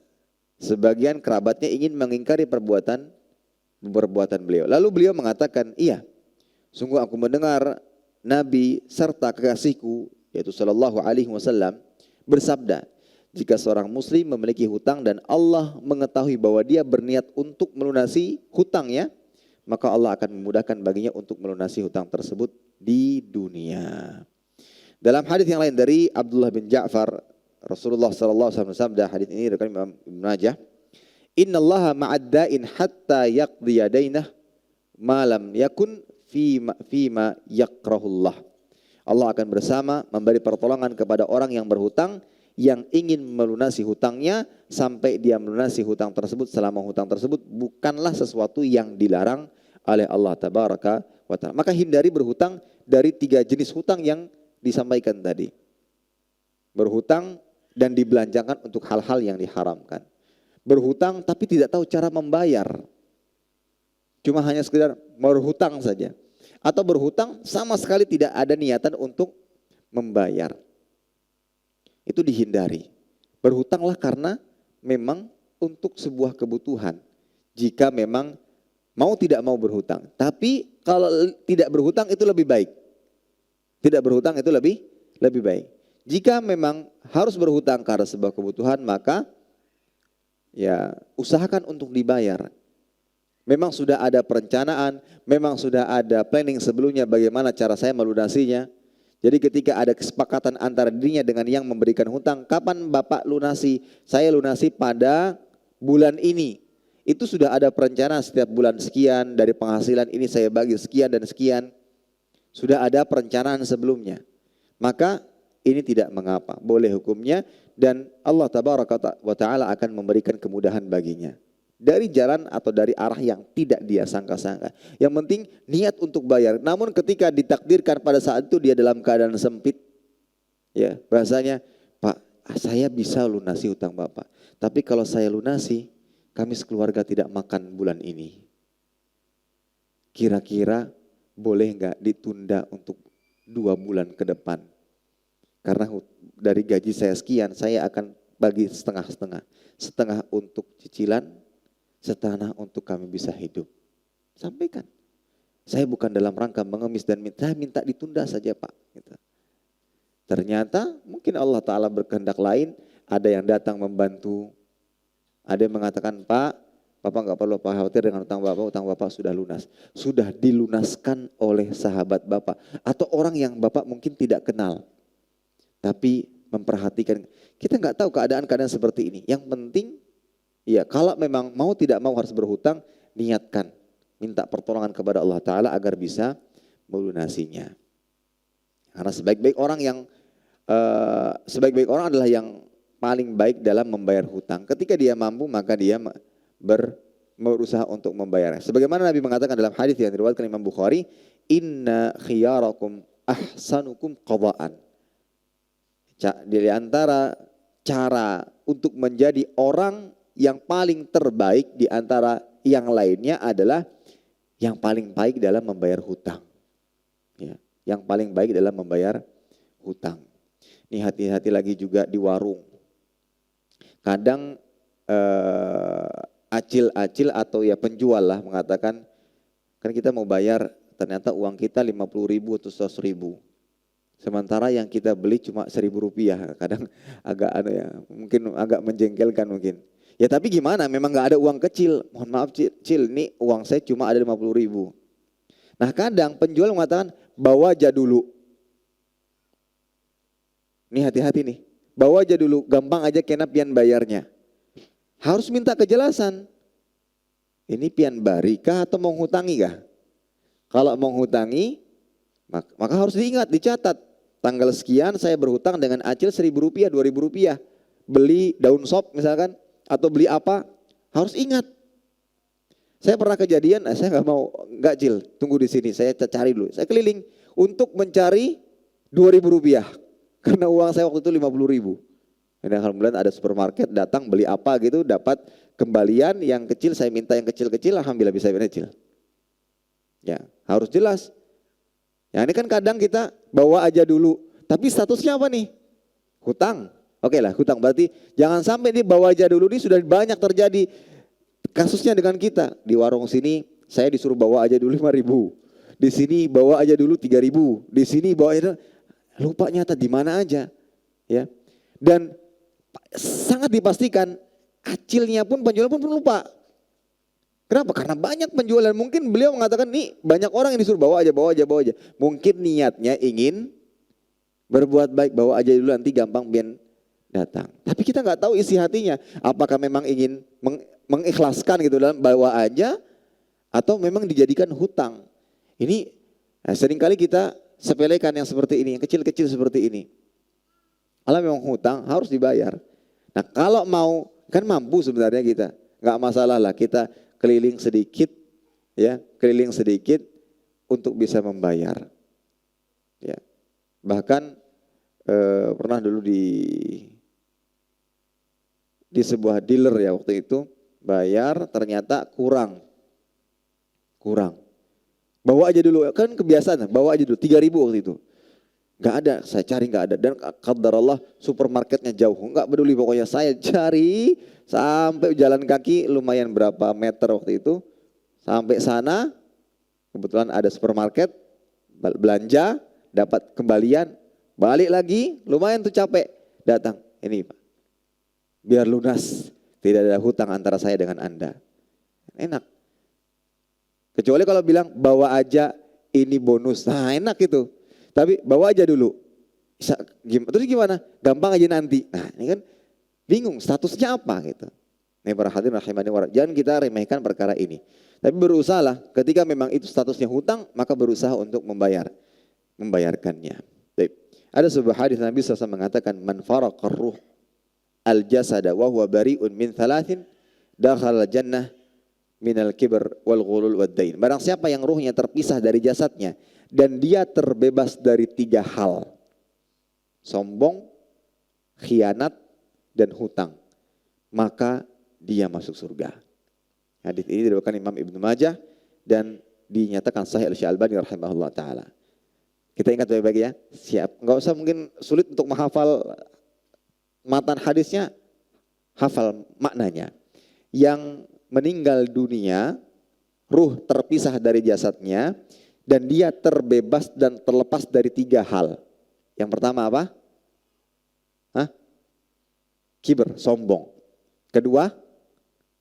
Sebagian kerabatnya ingin mengingkari perbuatan beliau. Lalu beliau mengatakan, iya, sungguh aku mendengar Nabi serta kekasihku, yaitu sallallahu alaihi wasallam, bersabda, jika seorang muslim memiliki hutang dan Allah mengetahui bahwa dia berniat untuk melunasi hutangnya, maka Allah akan memudahkan baginya untuk melunasi hutang tersebut di dunia. Dalam hadis yang lain dari Abdullah bin Ja'far, Rasulullah sallallahu alaihi wasallam bersabda, hadis ini diriwayatkan Imam Ibnu Majah, innallaha ma'ad-da'in hatta yaqdiya dainah ma lam yakun fima yakrahullah. Allah akan bersama memberi pertolongan kepada orang yang berhutang yang ingin melunasi hutangnya sampai dia melunasi hutang tersebut selama hutang tersebut bukanlah sesuatu yang dilarang oleh Allah tabaraka wa ta'ala. Maka hindari berhutang dari 3 jenis hutang yang disampaikan tadi. Berhutang dan dibelanjakan untuk hal-hal yang diharamkan. Berhutang tapi tidak tahu cara membayar. Cuma hanya sekedar berhutang saja. Atau berhutang sama sekali tidak ada niatan untuk membayar. Itu dihindari. Berhutanglah karena memang untuk sebuah kebutuhan. Jika memang mau tidak mau berhutang. Tapi kalau tidak berhutang itu lebih baik. Tidak berhutang itu lebih baik. Jika memang harus berhutang karena sebuah kebutuhan, maka ya usahakan untuk dibayar. Memang sudah ada perencanaan, memang sudah ada planning sebelumnya bagaimana cara saya melunasinya. Jadi ketika ada kesepakatan antara dirinya dengan yang memberikan hutang, kapan Bapak lunasi? Saya lunasi pada bulan ini. Itu sudah ada perencanaan setiap bulan sekian, dari penghasilan ini saya bagi sekian dan sekian. Sudah ada perencanaan sebelumnya. Maka ini tidak mengapa, boleh hukumnya dan Allah tabaraka wa ta'ala akan memberikan kemudahan baginya. Dari jalan atau dari arah yang tidak dia sangka-sangka. Yang penting niat untuk bayar. Namun ketika ditakdirkan pada saat itu dia dalam keadaan sempit. Ya, bahasanya, Pak, saya bisa lunasi hutang Bapak. Tapi kalau saya lunasi, kami sekeluarga tidak makan bulan ini. Kira-kira boleh nggak ditunda untuk 2 bulan ke depan? Karena dari gaji saya sekian, saya akan bagi setengah-setengah. Setengah untuk cicilan, setengah untuk kami bisa hidup. Sampaikan. Saya bukan dalam rangka mengemis dan minta ditunda saja Pak. Gitu. Ternyata mungkin Allah Ta'ala berkehendak lain, ada yang datang membantu. Ada yang mengatakan, Pak, Bapak nggak perlu khawatir dengan utang Bapak sudah lunas. Sudah dilunaskan oleh sahabat Bapak. Atau orang yang Bapak mungkin tidak kenal. Tapi memperhatikan. Kita nggak tahu keadaan-keadaan seperti ini. Yang penting, ya kalau memang mau tidak mau harus berhutang, niatkan. Minta pertolongan kepada Allah Ta'ala agar bisa melunasinya. Karena sebaik-baik orang adalah yang paling baik dalam membayar hutang. Ketika dia mampu maka dia berusaha untuk membayarnya. Sebagaimana Nabi mengatakan dalam hadis yang diriwayatkan Imam Bukhari, inna khiyarakum ahsanukum qada'an. Di antara cara untuk menjadi orang yang paling terbaik di antara yang lainnya adalah yang paling baik dalam membayar hutang. Ya, yang paling baik dalam membayar hutang. Ini hati-hati lagi juga di warung. Kadang acil-acil atau ya penjual lah mengatakan, kan kita mau bayar ternyata uang kita 50.000 atau 100.000. Sementara yang kita beli cuma 1.000 rupiah. Kadang agak mungkin agak menjengkelkan mungkin. Ya tapi gimana, memang gak ada uang kecil. Mohon maaf Cil, ini uang saya cuma ada 50.000. Nah kadang penjual mengatakan bawa aja dulu. Ini hati-hati nih. Bawa aja dulu, gampang aja kena pian bayarnya. Harus minta kejelasan. Ini pian barikah atau menghutangi kah? Kalau menghutangi, maka harus diingat, dicatat. Tanggal sekian saya berhutang dengan acil 1.000 rupiah, 2.000 rupiah. Beli daun sop misalkan, atau beli apa, harus ingat. Saya pernah kejadian, saya nggak Cil, tunggu di sini, saya cari dulu. Saya keliling untuk mencari 2.000 rupiah. Karena uang saya waktu itu 50.000. Dan alhamdulillah ada supermarket, datang beli apa gitu, dapat kembalian yang kecil, saya minta yang kecil-kecil, alhamdulillah bisa kecil. Ya, harus jelas. Ya ini kan kadang kita bawa aja dulu, tapi statusnya apa nih? Hutang. Oke lah, hutang berarti jangan sampai nih bawa aja dulu, ini sudah banyak terjadi kasusnya dengan kita. Di warung sini saya disuruh bawa aja dulu 5.000. Di sini bawa aja dulu 3.000. Di sini bawa aja, lupa nyata di mana aja. Ya. Dan sangat dipastikan acilnya pun penjual pun lupa. Kenapa? Karena banyak penjualan. Mungkin beliau mengatakan nih banyak orang yang disuruh bawa aja. Mungkin niatnya ingin berbuat baik, bawa aja dulu nanti gampang biar datang. Tapi kita nggak tahu isi hatinya. Apakah memang ingin mengikhlaskan gitu dalam bawa aja atau memang dijadikan hutang. Ini seringkali kita sepelekan yang seperti ini, yang kecil-kecil seperti ini. Kalau memang hutang harus dibayar. Nah kalau mau, kan mampu sebenarnya kita. Nggak masalah lah kita keliling sedikit, ya keliling sedikit untuk bisa membayar. Ya. Bahkan pernah dulu di sebuah dealer ya waktu itu bayar ternyata kurang. Bawa aja dulu, kan kebiasaan bawa aja dulu 3.000 waktu itu. Gak ada, saya cari gak ada. Dan qadarullah supermarketnya jauh, gak peduli pokoknya saya cari sampai jalan kaki lumayan berapa meter waktu itu. Sampai sana kebetulan ada supermarket, belanja, dapat kembalian, balik lagi lumayan tuh capek. Datang, ini Pak, biar lunas, tidak ada hutang antara saya dengan Anda. Enak. Kecuali kalau bilang bawa aja ini bonus, nah enak itu. Tapi bawa aja dulu. Terus gimana? Gampang aja nanti. Nah ini kan bingung statusnya apa gitu. Ini para hadirin rahimani wa rahimah. Jangan kita remehkan perkara ini. Tapi berusahalah ketika memang itu statusnya hutang, maka berusaha untuk membayarkannya. Baik. Ada sebuah hadis Nabi SAW mengatakan, man faraqar ruh al-jasada wa huwa bari'un min thalathin dakhala jannah minal kibr wal ghulul wad dain. Barang siapa yang ruhnya terpisah dari jasadnya dan dia terbebas dari 3 hal. Sombong, khianat, dan hutang. Maka dia masuk surga. Hadis ini diriwayatkan Imam Ibnu Majah dan dinyatakan sahih oleh Syekh Albani rahimahullah taala. Kita ingat baik-baik ya. Siap. Enggak usah mungkin sulit untuk menghafal matan hadisnya, hafal maknanya. Yang meninggal dunia, ruh terpisah dari jasadnya, dan dia terbebas dan terlepas dari 3 hal. Yang pertama apa? Kibr, sombong. Kedua,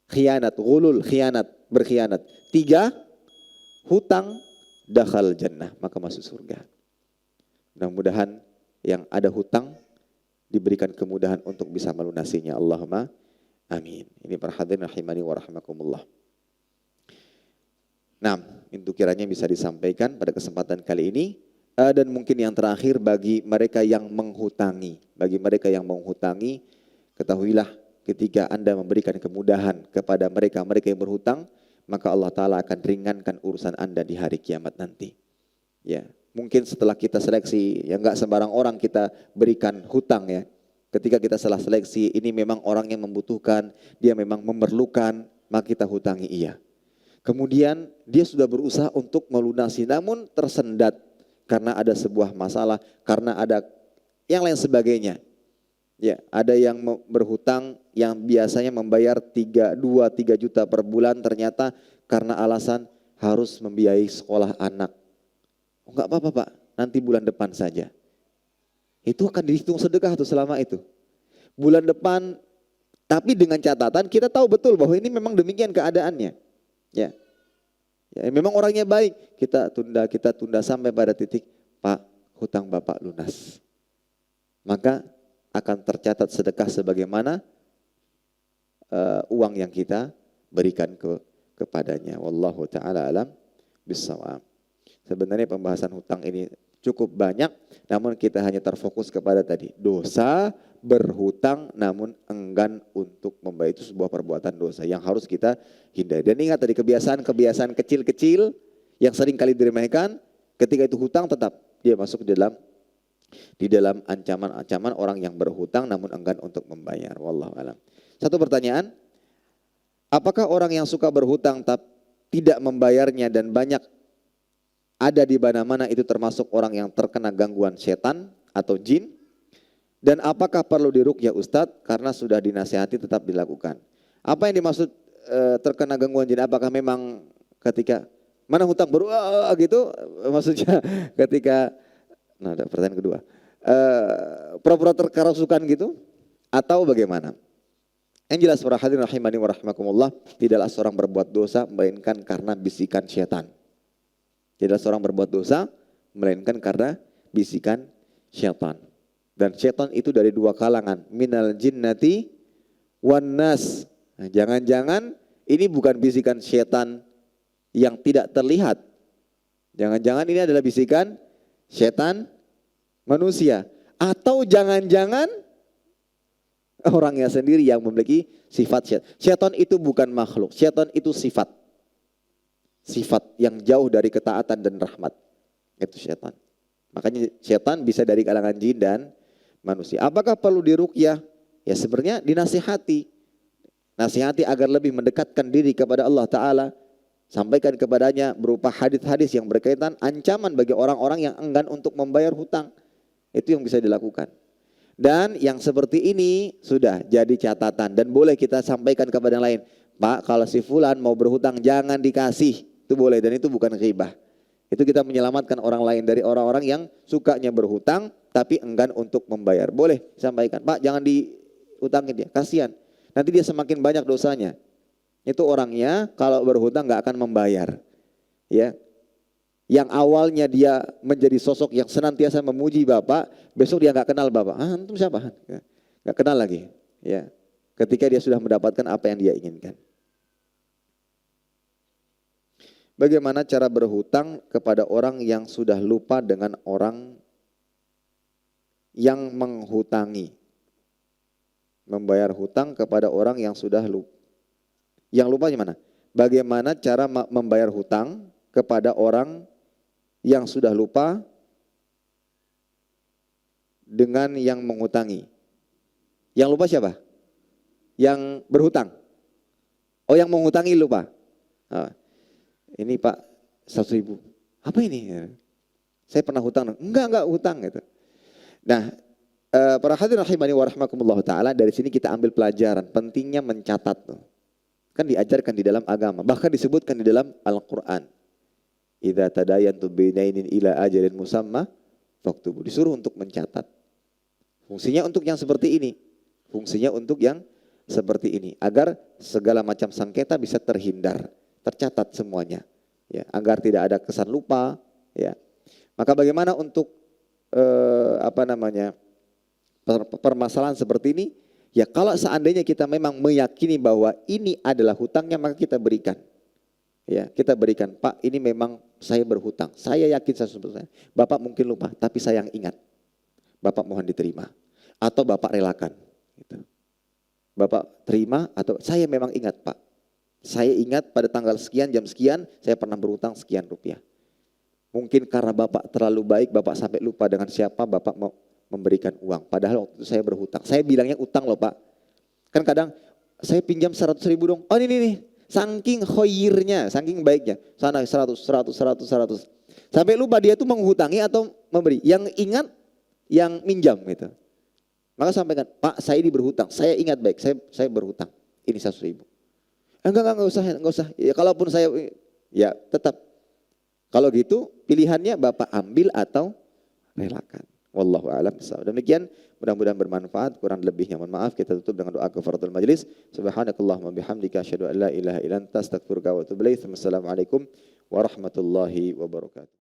khianat, ghulul, khianat, berkhianat. 3, hutang, dakhal jannah, maka masuk surga. Mudah-mudahan yang ada hutang diberikan kemudahan untuk bisa melunasinya. Allahumma amin. Ini para hadirin rahimani wa rahimakumullah. Nah, itu kiranya bisa disampaikan pada kesempatan kali ini. Dan mungkin yang terakhir bagi mereka yang menghutangi. Bagi mereka yang menghutangi, ketahuilah ketika Anda memberikan kemudahan kepada mereka yang berhutang, maka Allah Ta'ala akan ringankan urusan Anda di hari kiamat nanti. Ya, mungkin setelah kita seleksi, ya enggak sembarang orang kita berikan hutang ya. Ketika kita salah seleksi, ini memang orang yang membutuhkan, dia memang memerlukan, maka kita hutangi iya. Kemudian dia sudah berusaha untuk melunasi, namun tersendat karena ada sebuah masalah, karena ada yang lain sebagainya. Ya, ada yang berhutang yang biasanya membayar 2-3 juta per bulan, ternyata karena alasan harus membiayai sekolah anak. Oh, enggak apa-apa Pak, nanti bulan depan saja. Itu akan dihitung sedekah tuh selama itu. Bulan depan, tapi dengan catatan kita tahu betul bahwa ini memang demikian keadaannya. Ya, ya memang orangnya baik. Kita tunda sampai pada titik, Pak, hutang Bapak lunas. Maka akan tercatat sedekah sebagaimana uang yang kita berikan kepadanya. Wallahu ta'ala alam bissawab. Sebenarnya pembahasan hutang ini cukup banyak, namun kita hanya terfokus kepada tadi dosa berhutang namun enggan untuk membayar, itu sebuah perbuatan dosa yang harus kita hindari. Dan ingat tadi kebiasaan kecil-kecil yang sering kali diremehkan, ketika itu hutang tetap dia masuk di dalam ancaman-ancaman orang yang berhutang namun enggan untuk membayar. Wallahu alam. Satu pertanyaan, apakah orang yang suka berhutang tapi tidak membayarnya dan banyak ada di mana-mana itu termasuk orang yang terkena gangguan setan atau jin? Dan apakah perlu diruqyah Ustadz? Karena sudah dinasihati tetap dilakukan. Apa yang dimaksud terkena gangguan jin? Apakah memang ketika mana hutang baru gitu? Maksudnya ketika, nah ada pertanyaan kedua, pura-pura terkerasukan gitu? Atau bagaimana? Yang jelas para hadirin rahimani wa rahimakumullah, tidaklah seorang berbuat dosa melainkan karena bisikan syaitan. Tidaklah seorang berbuat dosa melainkan karena bisikan syaitan. Dan syaitan itu dari dua kalangan, minal jinnati wan nas. Nah, jangan-jangan ini bukan bisikan syaitan yang tidak terlihat. Jangan-jangan ini adalah bisikan syaitan manusia. Atau jangan-jangan orangnya sendiri yang memiliki sifat syaitan. Syaitan itu bukan makhluk, syaitan itu sifat. Sifat yang jauh dari ketaatan dan rahmat. Itu syaitan. Makanya syaitan bisa dari kalangan jin dan manusia. Apakah perlu diruqyah? Ya sebenarnya dinasihati. Nasihati agar lebih mendekatkan diri kepada Allah Ta'ala. Sampaikan kepadanya berupa hadis-hadis yang berkaitan ancaman bagi orang-orang yang enggan untuk membayar hutang. Itu yang bisa dilakukan. Dan yang seperti ini sudah jadi catatan dan boleh kita sampaikan kepada yang lain. Pak, kalau si fulan mau berhutang jangan dikasih. Itu boleh dan itu bukan ghibah. Itu kita menyelamatkan orang lain dari orang-orang yang sukanya berhutang tapi enggan untuk membayar. Boleh sampaikan, Pak jangan dihutangin dia, kasihan. Nanti dia semakin banyak dosanya. Itu orangnya kalau berhutang nggak akan membayar. Ya, yang awalnya dia menjadi sosok yang senantiasa memuji Bapak, besok dia nggak kenal Bapak. Antum siapa? Nggak kenal lagi. Ya, ketika dia sudah mendapatkan apa yang dia inginkan. Bagaimana cara berhutang kepada orang yang sudah lupa dengan orang yang menghutangi? Membayar hutang kepada orang yang sudah lupa. Yang lupa gimana? Bagaimana cara membayar hutang kepada orang yang sudah lupa dengan yang menghutangi? Yang lupa siapa? Yang berhutang. Oh, yang menghutangi lupa. Ini Pak 100.000. Apa ini? Saya pernah hutang. Enggak hutang gitu. Nah, para hadirin rahimani wa rahimakumullah taala, dari sini kita ambil pelajaran pentingnya mencatat tuh. Kan diajarkan di dalam agama, bahkan disebutkan di dalam Al-Qur'an. Idza tadayantum bidainin ila ajalin musamma faktubu. Disuruh untuk mencatat. Fungsinya untuk yang seperti ini. Fungsinya untuk yang seperti ini agar segala macam sengketa bisa terhindar. Tercatat semuanya, ya, agar tidak ada kesan lupa, ya. Maka bagaimana untuk permasalahan seperti ini? Ya kalau seandainya kita memang meyakini bahwa ini adalah hutangnya, maka kita berikan. Ya, kita berikan, Pak ini memang saya berhutang, saya yakin saya. Bapak mungkin lupa, tapi saya yang ingat. Bapak mohon diterima, atau Bapak relakan. Gitu. Bapak terima atau saya memang ingat Pak. Saya ingat pada tanggal sekian, jam sekian, saya pernah berhutang sekian rupiah. Mungkin karena Bapak terlalu baik, Bapak sampai lupa dengan siapa Bapak memberikan uang. Padahal waktu itu saya berhutang. Saya bilangnya utang loh Pak. Kan kadang saya pinjam 100 ribu dong. Oh ini nih. Saking khoyirnya, saking baiknya. Sana 100. Sampai lupa dia tuh menghutangi atau memberi. Yang ingat yang minjam gitu. Maka sampaikan, Pak saya ini berhutang. Saya ingat baik, saya berhutang. Ini 100 ribu. Enggak usah. Ya, kalaupun saya, ya tetap. Kalau gitu pilihannya Bapak ambil atau relakan. Wallahu a'lam bishawab. Demikian mudah-mudahan bermanfaat. Kurang lebihnya mohon maaf. Kita tutup dengan doa kafaratul majlis. Subhanakallahumma bihamdika asyhadu an la ilaha illa anta astaghfiruka wa atubu ilaik. Wassalamualaikum warahmatullahi wabarakatuh.